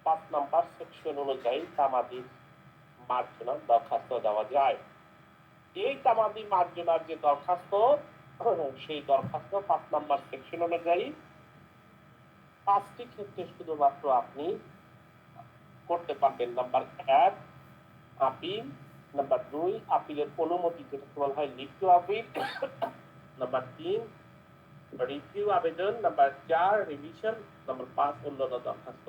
5 নম্বর সেকশন অনুযায়ী তামাদি মার্জনা দরখাস্ত দেওয়া যায়। এই তামাদি মার্জনার যে দরখাস্ত, সেই দরখাস্ত 5 নম্বর সেকশন অনুযায়ী 5টি ক্ষেত্রে শুধুমাত্র আপনি করতে পারবেন। নাম্বার 1 আপিল, নাম্বার 2 আপিলের অনুমতি যেটাকে বলা হয় leave to appeal, number 3 review আবেদন, নাম্বার 4 রিভিশন, নাম্বার 5 অন্যান্য দরখাস্ত।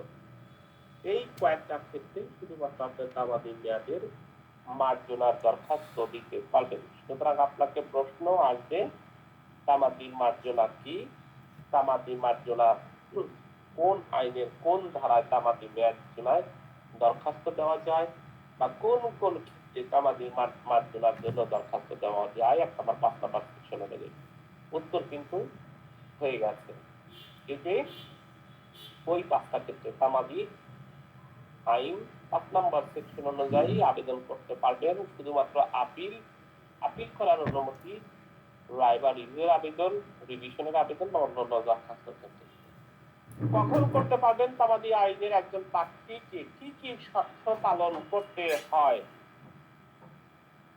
এই কয়েকটা ক্ষেত্রে শুধুমাত্র আপনার তামাদি মেয়াদের মার্জনার দরখাস্ত দিতে পারবেন। সুতরাং আপনাকে প্রশ্ন আসবে তামাদি মার্জনা কি, তামাদি মার্জনা কোন আইনের কোন ধারায় তামাদি মার্জনায় দরখাস্ত দেওয়া যায়, বা কোন কোন ক্ষেত্রে তামাদি মার্জনার জন্য দরখাস্ত দেওয়া যায় 1 নম্বর 5 নম্বর সেকশন অনুযায়ী। উত্তর কিন্তু হয়ে গেছে। এতে ওই 5টা ক্ষেত্রে তামাদি আইন 5 নম্বর সেকশন অনুযায়ী আবেদন করতে পারবেন শুধুমাত্র আপিল, আপিল করার অনুমতি, রায় বা রিভিউর আবেদন, রিভিশনের আবেদন বা অন্যান্য দরখাস্ত ক্ষেত্রে। কখন করতে পারবেন তামাদি আইনের একজন প্রার্থীকে কি কি শর্ত পালন করতে হয়?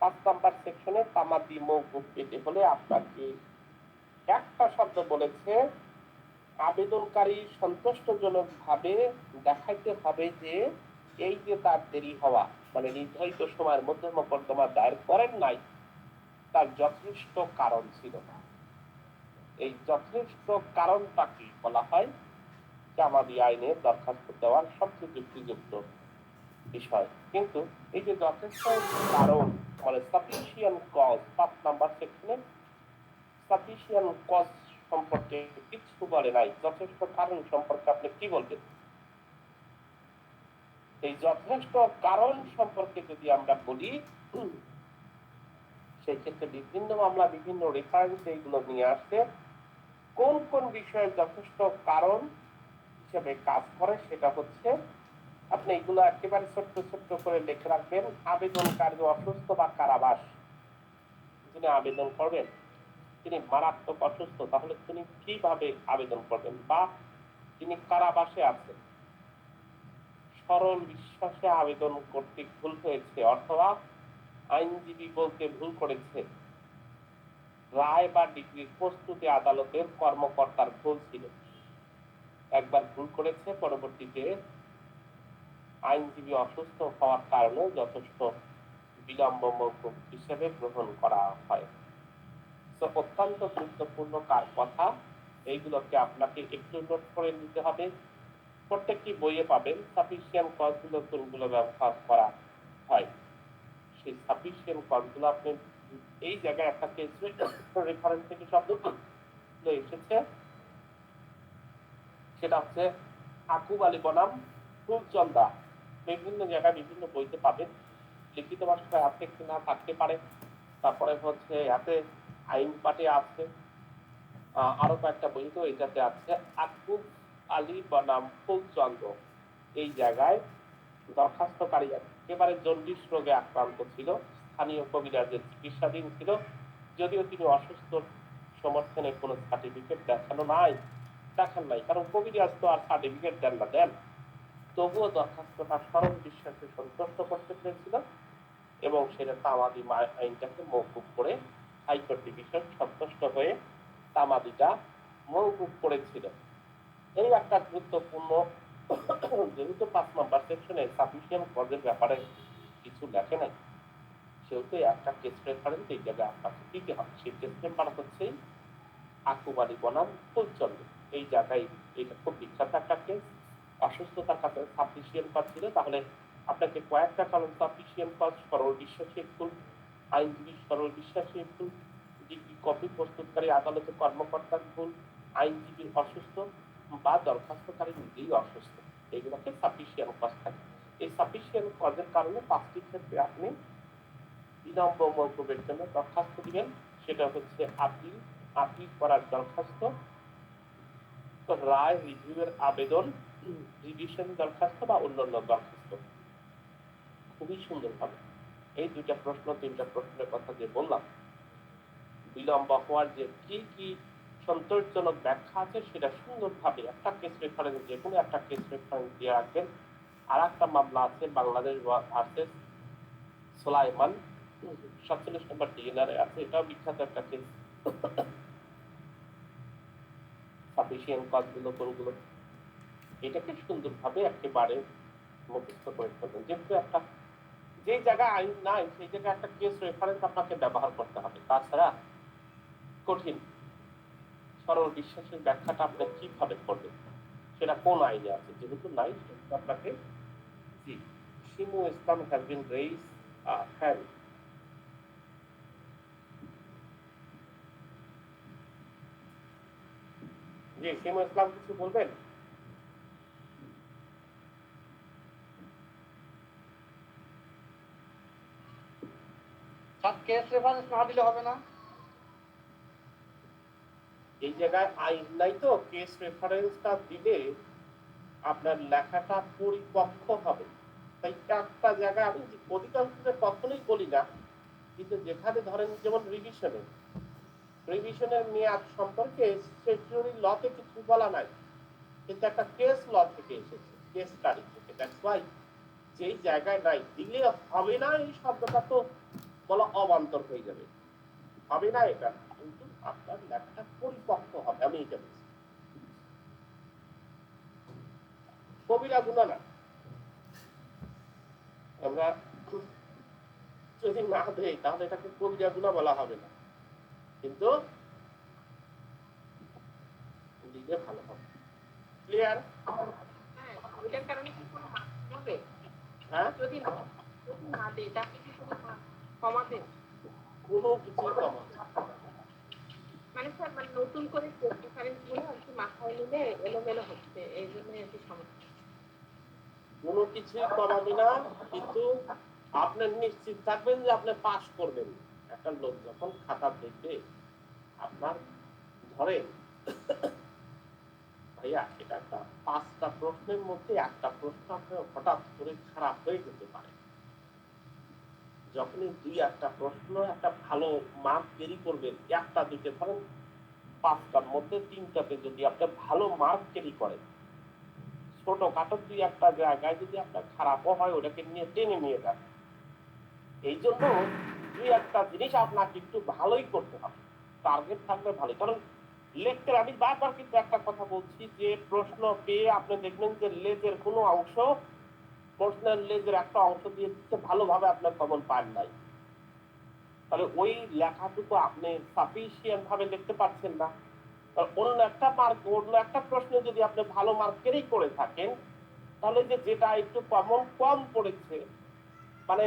5 নম্বর সেকশনে তামাদি মওকুফ পেতে হলে আপনাকে একটা শব্দ বলেছে, আবেদনকারী সন্তুষ্টজনক ভাবে দেখাইতে হবে যে এই যে তার দেরি হওয়া, মানে নির্ধারিত সময়ের মধ্যে মোকদ্দমা দায়ের করেন নাই, তার যথেষ্ট কারণ ছিল। এই যথেষ্ট কারণটা কি বলা হয় তামাদি আইনে দরখাস্ত দেওয়ার সবচেয়ে যুক্তিযুক্ত বিষয়। কিন্তু এই যে যথেষ্ট কারণ মানে সাফিসিয়েন্ট কজ 5 নম্বর সেকশনে সাফিসিয়েন্ট কজ সম্পর্কে কিছু বলে নাই। যথেষ্ট কারণ সম্পর্কে আপনি কি বলবেন? এই যথেষ্ট কারণ সম্পর্কে যদি আমরা বলি, সেই ক্ষেত্রে বিভিন্ন মামলা বিভিন্ন রেফারেন্স এইগুলো নিয়ে আসছে। কোন কোন বিষয়ে যথেষ্ট কারণ হিসেবে কাজ করে সেটা হচ্ছে, আপনি এগুলো একেবারে ছোট্ট ছোট্ট করে লিখে রাখবেন। আবেদনকারী অসুস্থ বা কারাবাস, যিনি আবেদন করবেন তিনি মারাত্মক অসুস্থ, তাহলে তিনি কিভাবে আবেদন করবেন? বা তিনি কারাবাসে আছেন, সরল বিশ্বাসে আবেদন করতে ভুল হয়েছে অথবা আইনজীবী বলতে ভুল করেছে, রায় বা ডিগ্রির প্রস্তুতি আদালতের কর্মকর্তার ভুল ছিল, একবার ভুল করেছে, পরবর্তীতে আইনজীবী অসুস্থ হওয়ার কারণে যথেষ্ট বিলম্ব মওকুফ হিসেবে গ্রহণ করা হয়। তো অত্যন্ত গুরুত্বপূর্ণ কথা, এইগুলোকে আপনাকে একটু নোট করে নিতে হবে। প্রত্যেকটি বইয়ে পাবেন সাফিসিয়েন্ট কজগুলো কোনগুলো ব্যবহার করা হয়। সেই সাফিসিয়েন্ট কজগুলো আপনি এই জায়গায় একটা কেস রেফারেন্স থেকে শব্দগুলো এসেছে, সেটা হচ্ছে আকুব আলী বনাম ফুলচন্দা। বিভিন্ন জায়গায় বিভিন্ন বইতে পাবেন, লিখিত ভাষায় আছে কিনা থাকতে পারে। তারপরে হচ্ছে এতে আইন পাঠে আছে, আরো কয়েকটা বই তো এটাতে আছে। আকুব আলী বনাম ফুলচন্দ্র, এই জায়গায় দরখাস্তকারী একেবারে জন্ডিস রোগে আক্রান্ত ছিল, স্থানীয় কবিরাজের চিকিৎসাধীন ছিল, যদিও তিনি অসুস্থ সমর্থনে কোনো সার্টিফিকেট দেখান নাই, কারণ কবিরাজ তো আর সার্টিফিকেট দেন, তবুও দরখাস্তটা সরল বিশ্বাসে সন্তুষ্ট করতে পেরেছিল এবং সেটা তামাদি আইনটাকে মওকুফ করে হাইকোর্ট ডিভিশন সন্তুষ্ট হয়ে তামাদিটা মওকুফ করেছিল। এই একটা গুরুত্বপূর্ণ, যেহেতু 5 নম্বর সেকশনে সাফিসিয়েন্ট কজের ব্যাপারে কিছু লেখে নাই, সেহেতু একটা কেস রেফারেন্স এই জায়গায় আপনাকে দিতে হবে। সেই কেস নাম্বার হচ্ছে আকুব আলী বনাম ফুলচন্দ্র। এই জায়গায় এটা খুব বিখ্যাত একটা কেস। অসুস্থতার কাছে সাফিসিয়েন্ট কজ ছিল, তাহলে আপনাকে কয়েকটা কারণ সাফিসিয়েন্ট কজ, সরল বিশ্বাসী ভুল, আইনজীবী সরল বিশ্বাসী ভুল, ডিগ্রি কপি প্রস্তুতকারী আদালতের কর্মকর্তার ভুল, আইনজীবীর অসুস্থ বা দরখাস্তকারী নিজেই অসুস্থ, এগুলোকে সাফিসিয়েন্ট কজ থাকে। এই সাফিসিয়েন্ট কজের কারণে 5টি ক্ষেত্রে আপনি বিলম্ব মওকুফের জন্য দরখাস্ত দিবেন। সেটা হচ্ছে আপিল করার দরখাস্ত, রায় রিভিউয়ের আবেদন, রিভিশন দরখাস্ত বা অন্যান্য দরখাস্ত। খুবই সুন্দরভাবে এই দুইটা প্রশ্ন তিনটা প্রশ্নের কথা যে বললাম, বিলম্ব হওয়ার যে কি কি সন্তোষজনক ব্যাখ্যা আছে সেটা সুন্দরভাবে একটা কেস রেফারেন্স, যে কোনো একটা কেস রেফারেন্স দিয়ে রাখবেন। আর একটা মামলা আছে বাংলাদেশ ভার্সেস সোলাইমান, 47 নম্বর ডিএনআর আছে, এটাও বিখ্যাত একটা কেস। সাফিসিয়েন্ট কজগুলো কোনগুলো, এটাকে সুন্দরভাবে একেবারে মুখস্থ করে ফেলবেন। যেহেতু একটা যে জায়গায় আইন নাই সেই জায়গায় একটা কেস রেফারেন্স আপনাকে ব্যবহার করতে হবে, তাছাড়া কঠিন। সরল বিশ্বাসের ব্যাখ্যাটা আপনি কিভাবে করবেন, সেটা কোন আইনে আছে, যেহেতু নাই সেহেতু আপনাকে জি শিমু ইসলাম হ্যাজ বিন রেইজ হ্যান্ড। জি শিমু ইসলাম কিছু বলবেন? স্যার কেস রেফারেন্স না দিলে হবে না? এই জায়গায় আইন নাই তো, কেস রেফারেন্সটা দিলে আপনার লেখাটা পরিপক্ক হবে। তাই একটা জায়গায় আমি অধিকাংশ কখনোই বলি না, কিন্তু যেখানে ধরেন যেমন রিভিশনের মেয়াদ সম্পর্কে স্ট্যাটিউটরি লতে কিছু বলা নাই, কিন্তু একটা কেস ল থেকে এসেছে, কেস স্টাডি থেকে। দ্যাটস ওয়াই যেই জায়গায় নাই দিলে হবে না এই শব্দটা তো বলা অবান্তর হয়ে যাবে, হবে না এটা, কিন্তু আপনার লেখাটা পরিপক্ক হবে, আমি এটা বলছি। কবিরা গুণা না, আমরা যদি না দেই তাহলে এটাকে কবিরা গুণা বলা হবে না, কিন্তু দিলে ভালো হবে। ক্লিয়ার? হ্যাঁ, ওইটার কারণে কি কোনো মার্ক হবে? হ্যাঁ, যদি না দেয় তাকে কি কোনো মার্ক কমাবে? কোনো কিছুই কম হবে না। মানে স্যার, মানে নতুন করে ডিফারেন্স গুলো আর কি মাথায় নিলে এলোমেলো হচ্ছে, এই জন্য আর কি সমস্যা। কোনো কিছুই কমাবে না, কিন্তু আপনি নিশ্চিত থাকবেন যে আপনি পাস করবেন। একটা লোক যখন খাতা দেখবে আপনার, ধরেন ভাইয়া এটা একটা 5টা প্রশ্নের মধ্যে একটা প্রশ্ন আপনার হঠাৎ করে খারাপ হয়ে যেতে পারে, যখনই 2-1টা প্রশ্ন একটা ভালো মার্ক ক্যারি করবেন, একটা দুটো ধরেন 5টার মধ্যে 3টাতে যদি আপনি ভালো মার্ক ক্যারি করেন, ছোটখাটো 2-1টা জায়গায় যদি আপনার খারাপও হয় ওটাকে নিয়ে টেনে নিয়ে যান। এই জন্য 2-1টা জিনিস আপনাকে একটু ভালোই করতে হবে, টার্গেট থাকবে ভালো। কারণ লেকচার আমি বারবার কিন্তু একটা কথা বলছি, যে প্রশ্ন পেয়ে আপনি দেখবেন যে লেজের কোনো অংশ, প্রশ্নের লেজের একটা অংশ দিয়ে দিচ্ছে, ভালোভাবে আপনার কমন পান নাই, তাহলে ওই লেখাটুকু আপনি সাফিসিয়েন্ট ভাবে লিখতে পারছেন না। অন্য একটা মার্ক, অন্য একটা প্রশ্নে যদি আপনি ভালো মার্কেরই করে থাকেন, তাহলে যেটা একটু কম পড়েছে, মানে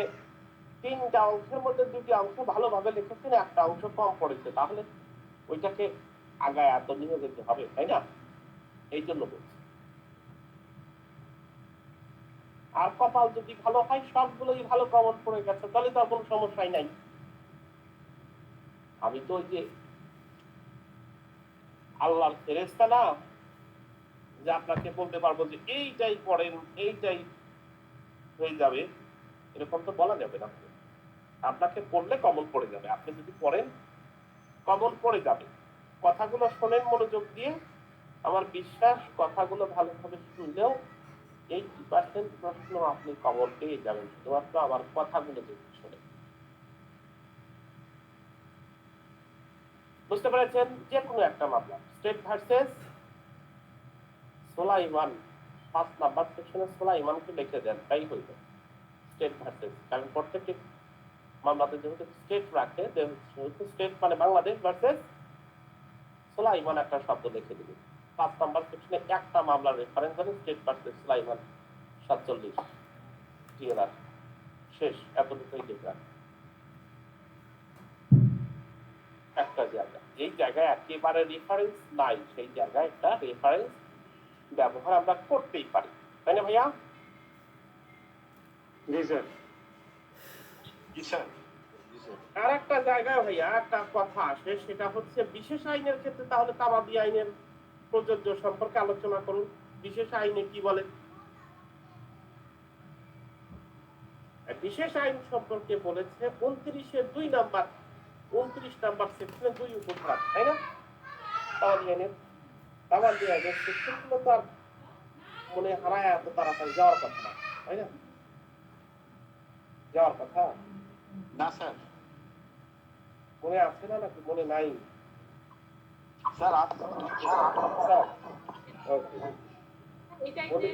3টা অংশের মধ্যে 2টি অংশ ভালোভাবে লিখেছেন, একটা অংশ কম পড়েছে, তাহলে ওইটাকে আগায় এত নিয়ে যেতে হবে, তাই না? এই জন্য বলছি। আর কপাল যদি ভালো হয়, সবগুলোই ভালো কমন পড়ে গেছে, তাহলে তো কোনো সমস্যাই নাই। আমি তো ওই যে আল্লাহর ফেরেশতা না, যে আপনাকে বলতে পারবো যে এইটাই পড়েন, এইটাই হয়ে যাবে, এরকম তো বলা যাবে না। আপনাকে পড়লে কমন পড়ে যাবে, আপনি যদি পড়েন কমন পড়ে যাবে। কথাগুলো শোনেন মনোযোগ দিয়ে, আমার বিশ্বাস কথাগুলো ভালোভাবে শুনলেও 80% প্রশ্ন আপনি কমন পেয়ে যাবেন, শুধুমাত্র আমার কথাগুলো যদি শোনেন। বুঝতে পেরেছেন? যে কোনো একটা মামলা, স্টেট ভার্সেস সোলাইমান, 5 নাম্বার সেকশনে সোলাইমানকে লিখে দেন, তাই হইবে স্টেট ভার্সেস। কারণ প্রত্যেকটি মামলাতে যেহেতু স্টেট রাখে, যেহেতু স্টেট মানে বাংলাদেশ ভার্সেস সোলাইমান একটা শব্দ লিখে দিবে। 5 নাম্বার সেকশনে একটা মামলার রেফারেন্স হবে, স্টেট ভার্সেস সোলাইমান 47 টিএলআর, শেষ। এতটুকুই লেখা একটা জায়গা, যেই জায়গায় একেবারে রেফারেন্স নাই সেই জায়গায় একটা রেফারেন্স ব্যবহার আমরা করতেই পারি, তাই না ভাইয়া? জি স্যার। জি স্যার। জি স্যার। আর একটা জায়গায় ভাইয়া একটা কথা আসে, সেটা হচ্ছে বিশেষ আইনের ক্ষেত্রে। তাহলে তামাদি আইনের প্রযোজ্য সম্পর্কে আলোচনা করুন। বিশেষ আইনে কি বলে? বিশেষ আইন সম্পর্কে বলেছে 29 নাম্বার সেকশনে 2 উপধারা, তাই না? তামাদি আইনের সেকশনগুলো তো আর মনে হারায় এত তাড়াতাড়ি যাওয়ার কথা না, তাই না? যাওয়ার কথা না স্যার, মনে আছে না, নাকি মনে নাই? স্যার স্যার, ওকে। এটাই যে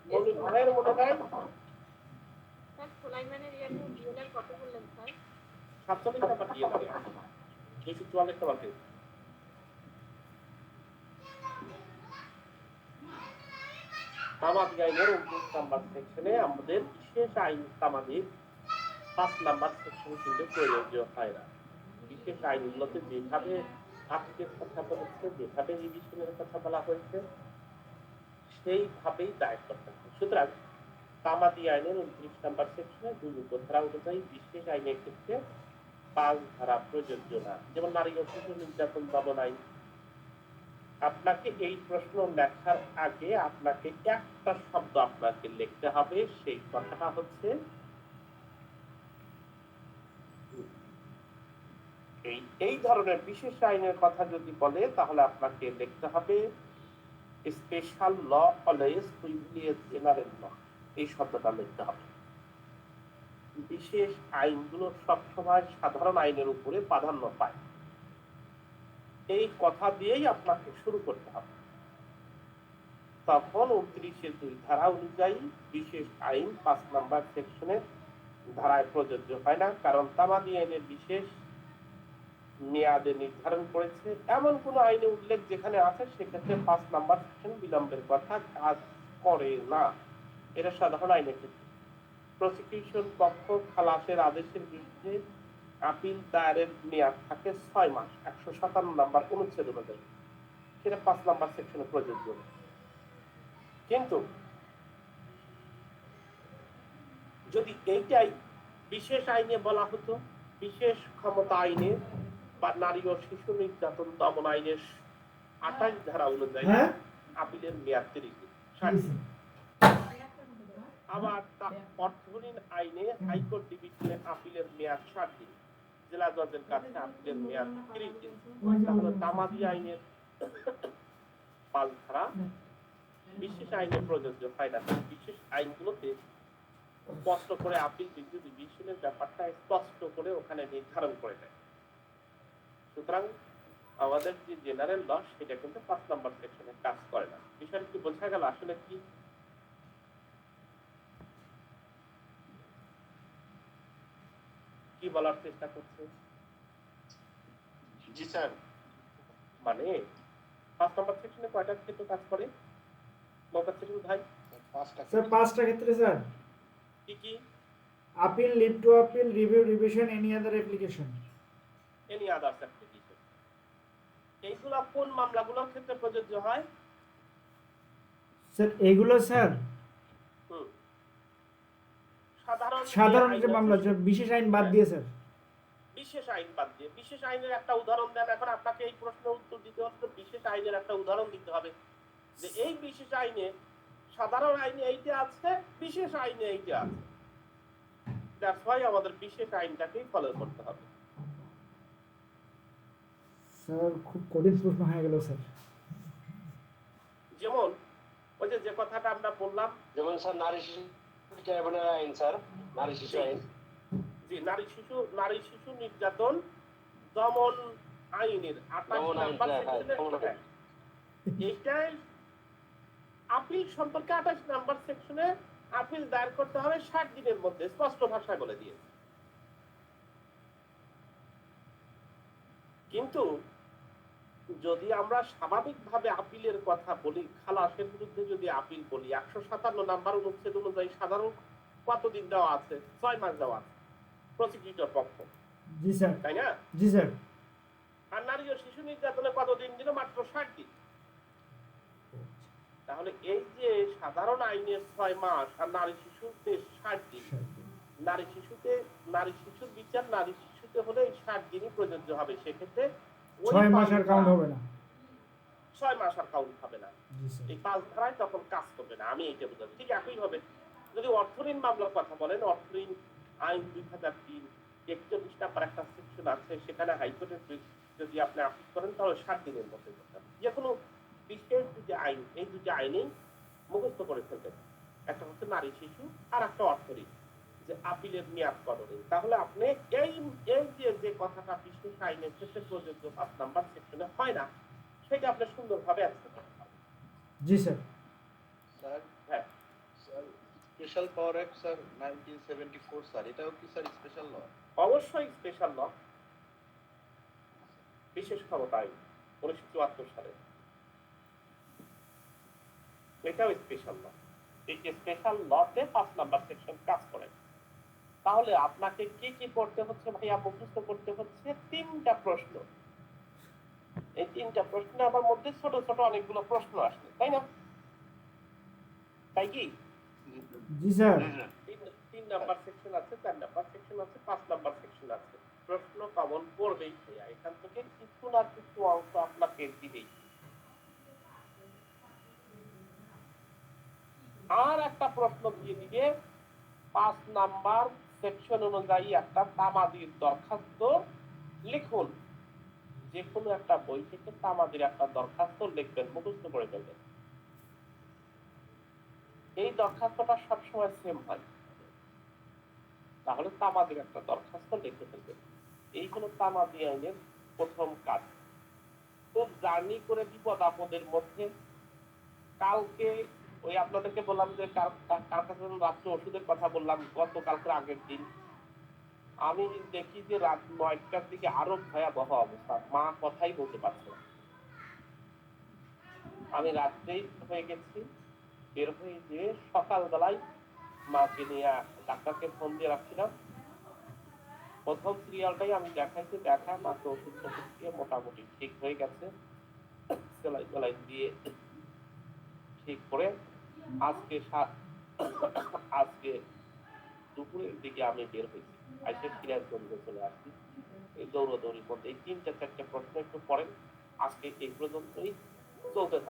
মনিরুল ভাইয়ের মনে নাই? স্যার সুলাইমানের ইয়াতে ডিএনএর কত বললেন স্যার? 47 নাম্বার দিয়ে লাগে 244 নাম্বার দিয়ে। তামাদি আইনের 29 নাম্বার সেকশনে আমাদের বিশেষ আইন তামাদির 5 নাম্বার সেকশন কিন্তু প্রয়োজনীয় হয় না। বিশেষ আইনগুলোতে যেভাবে আপিলের কথা বলেছে, যেভাবে রিভিশনের কথা বলা হয়েছে, সেইভাবেই দায়ের করতে হবে। সুতরাং তামাদি আইনের 29 নাম্বার সেকশনে 2 উপধারা অনুযায়ী বিশেষ আইনের ক্ষেত্রে 5 ধারা প্রযোজ্য না। যেমন নারী ও শিশু নির্যাতন দমন আইন। আপনাকে এই প্রশ্ন লেখার আগে আপনাকে একটা শব্দ আপনাকে লিখতে হবে, সেই কথাটা হচ্ছে এই ধরনের বিশেষ আইনের কথা যদি বলে তাহলে আপনাকে লিখতে হবে special law always privilege general law, এই শব্দটা লিখতে হবে। বিশেষ আইনগুলো সবসময় সাধারণ আইনের উপরে প্রাধান্য পায়, এই কথা দিয়েই আপনাকে শুরু করতে হবে। তখন 29-2 ধারা অনুযায়ী বিশেষ আইন 5 নাম্বার সেকশনের ধারায় প্রযোজ্য হয় না, কারণ তামাদি আইনের বিশেষ মেয়াদে নির্ধারণ করেছে এমন কোন আইনে উল্লেখ যেখানে আছে সেক্ষেত্রে 5 নাম্বার সেকশন বিলম্বের কথা কাজ করে না। এটা সাধারণ আইনের ক্ষেত্রে প্রসিকিউশন পক্ষ খালাসের আদেশের বিরুদ্ধে আপিল দায়েরের মেয়াদ থাকে 6 মাস 157 নাম্বার অনুচ্ছেদ অনুযায়ী, সেটা 5 নাম্বার সেকশনে প্রযোজ্য। কিন্তু যদি এইটাই বিশেষ আইনে বলা হতো, বিশেষ ক্ষমতা আইনে বা নারী ও শিশু নির্যাতন দমন আইনের 28 ধারা অনুযায়ী হ্যাঁ আপিলের মেয়াদ 30 দিন। আবার অর্থহীন আইনে হাইকোর্ট ডিভিশনে আপিলের মেয়াদ 60 দিন, জেলা জজের কাছে আপিলের মেয়াদ 30 দিন। তাহলে তামাদি আইনের 5 ধারা বিশেষ আইনে প্রযোজ্য হয় না। বিশেষ আইনগুলোতে স্পষ্ট করে আপিল রিভিশনের ব্যাপারটা স্পষ্ট করে ওখানে নির্ধারণ করে দেয়। সুতরাং আমাদের যে জেনারেল ল সেটা কিন্তু 5 নাম্বার সেকশনে কাজ করে না। বিষয়টা কি বোঝা গেল আসলে কি? কি বলার চেষ্টা করছে? জি স্যার। মানে 5 নাম্বার সেকশনে কয়টা ক্ষেত্রে কাজ করে মোহাম্মদ সিরাজুল ভাই? 5টা স্যার 5টা ক্ষেত্রে স্যার। কি কি? Appeal, leave to appeal, review, revision, any other application. Any others application. এইগুলা কোন মামলাগুলোর ক্ষেত্রে প্রযোজ্য হয়? স্যার এগুলো স্যার সাধারণ যে মামলা, বিশেষ আইন বাদ দিয়ে স্যার। বিশেষ আইন বাদ দিয়ে। বিশেষ আইনের একটা উদাহরণ দেন। এখন আপনাকে এই প্রশ্নের উত্তর দিতে হলে বিশেষ আইনের একটা উদাহরণ দিতে হবে যে এই বিশেষ আইনে সাধারণ আইনে এইটা আছে, বিশেষ আইনে এইটা আছে। দ্যাটস ওয়াই আমাদের বিশেষ আইনটাকেই ফলো করতে হবে। স্যার খুব কঠিন প্রশ্ন হয়ে গেল স্যার। যেমন ওই যে কথাটা আমরা বললাম, যেমন স্যার নারী শিশু ট্রাইব্যুনাল আইন, স্যার নারী শিশু আইন, যে নারী শিশু নির্যাতন দমন আইনের 28 নাম্বার সেকশনে এইটাই আপিল সম্পর্কে 28 নাম্বার সেকশনে আপিল দায়ের করতে হবে 60 দিনের মধ্যে, স্পষ্ট ভাষায় বলে দিয়েছে। কিন্তু যদি আমরা স্বাভাবিকভাবে আপিলের কথা বলি, খালাসের বিরুদ্ধে যদি আপিল বলি, 157 নাম্বার অনুচ্ছেদ অনুযায়ী সাধারণ কতদিন দেওয়া আছে? 6 মাস দেওয়া আছে প্রসিকিউটর পক্ষ। জি স্যার। তাই না? জি স্যার। আর নারী ও শিশু নির্যাতনে কতদিন দিল? মাত্র 60 দিন। তাহলে এই যে সাধারণ আইনের 6 মাস আর নারী শিশুতে 60 দিন, নারী শিশুর বিচার নারী শিশুতে হলে এই 60 দিনই প্রযোজ্য হবে। সেক্ষেত্রে 6 মাস আর কাউন্ট হবে না। 6 মাস আর কাউন্ট হবে না। জি স্যার। এই 5 ধারায় তখন কাজ করবে না। আমি এইটা বুঝলাম। ঠিক একই হবে যদি অর্থঋণ মামলার কথা বলেন, অর্থঋণ আইন 2003 41 নাম্বার একটা সেকশন আছে, সেখানে হাইকোর্টের যদি আপনি আপিল করেন তাহলে 7 দিনের মধ্যে করতে হবে। যে কোনো বিশেষ দুটি আইন, এই দুটি আইনেই মুখস্থ করে ফেলবেন। একটা হচ্ছে নারী শিশু আর একটা অর্থঋণ, যে আপিলের মেয়াদ কতদিন। তাহলে আপনি এই এই যে কথাটা বিশেষ আইনের ক্ষেত্রে প্রযোজ্য 5 নাম্বার সেকশনে হয় না, সেটা আপনি সুন্দরভাবে অ্যান্সার করতে পারবেন। জি স্যার। স্যার হ্যাঁ, স্যার স্পেশাল পাওয়ার অ্যাক্ট স্যার 1974 স্যার, এটাও কি স্যার স্পেশাল ল? অবশ্যই স্পেশাল ল, বিশেষ ক্ষমতা আইন 1974 সালে, এটাও স্পেশাল ল। এই স্পেশাল লতে 5 নাম্বার সেকশন কাজ করে। তাহলে আপনাকে কি কি করতে হচ্ছে ভাইয়া? মুখস্থ করতে হচ্ছে 3টা প্রশ্ন। এই 3টা প্রশ্ন আমার মধ্যে ছোট ছোট অনেকগুলো প্রশ্ন আসবে, তাই না? তাই কি? জি স্যার। 3 নাম্বার সেকশন আছে, 4 নাম্বার সেকশন আছে, 5 নাম্বার সেকশন আছে। প্রশ্ন কমন পড়বেই ভাইয়া, এখান থেকে কিছু না কিছু অংশ আপনাকে দিবেই। আর একটা প্রশ্ন দিয়ে দিবে 5 নাম্বার সেকশন অনুযায়ী একটা তামাদির দরখাস্ত লিখুন। যে কোনো একটা বই থেকে তামাদির একটা দরখাস্ত লিখবেন, মুখস্থ করে ফেলবেন। এই দরখাস্তটা সবসময় সেম হয়, তাহলে তামাদির একটা দরখাস্ত লিখে ফেলবেন। এই হলো তামাদি আইনের প্রথম কাজ। খুব জার্নি করে বিপদ আপদের মধ্যে কালকে ওই আপনাদেরকে বললাম যে কার কাছে রাত্রে ওষুধের কথা বললাম, গতকালকে আগের দিন আমি দেখি যে রাত 9টার দিকে আরো ভয়াবহ অবস্থা, মা কথাই বলতে পারছে না। আমি রাত্রেই হয়ে গেছি, বের হয়ে যে সকালবেলায় মাকে নিয়ে ডাক্তারকে ফোন দিয়ে রাখছিলাম। প্রথম সিরিয়ালটাই আমি দেখাইছি, দেখা মাকে ওষুধ দিয়ে মোটামুটি ঠিক হয়ে গেছে, সেলাই টেলাই দিয়ে ঠিক করে আজকে আজকে দুপুরের দিকে আমি বের হয়েছি, আজকে সিরাজগঞ্জে চলে আসছি। এই দৌড়াদৌড়ির মধ্যে এই 3-4টা প্রশ্ন একটু পড়েন, আজকে এই পর্যন্তই চলতে থাকে।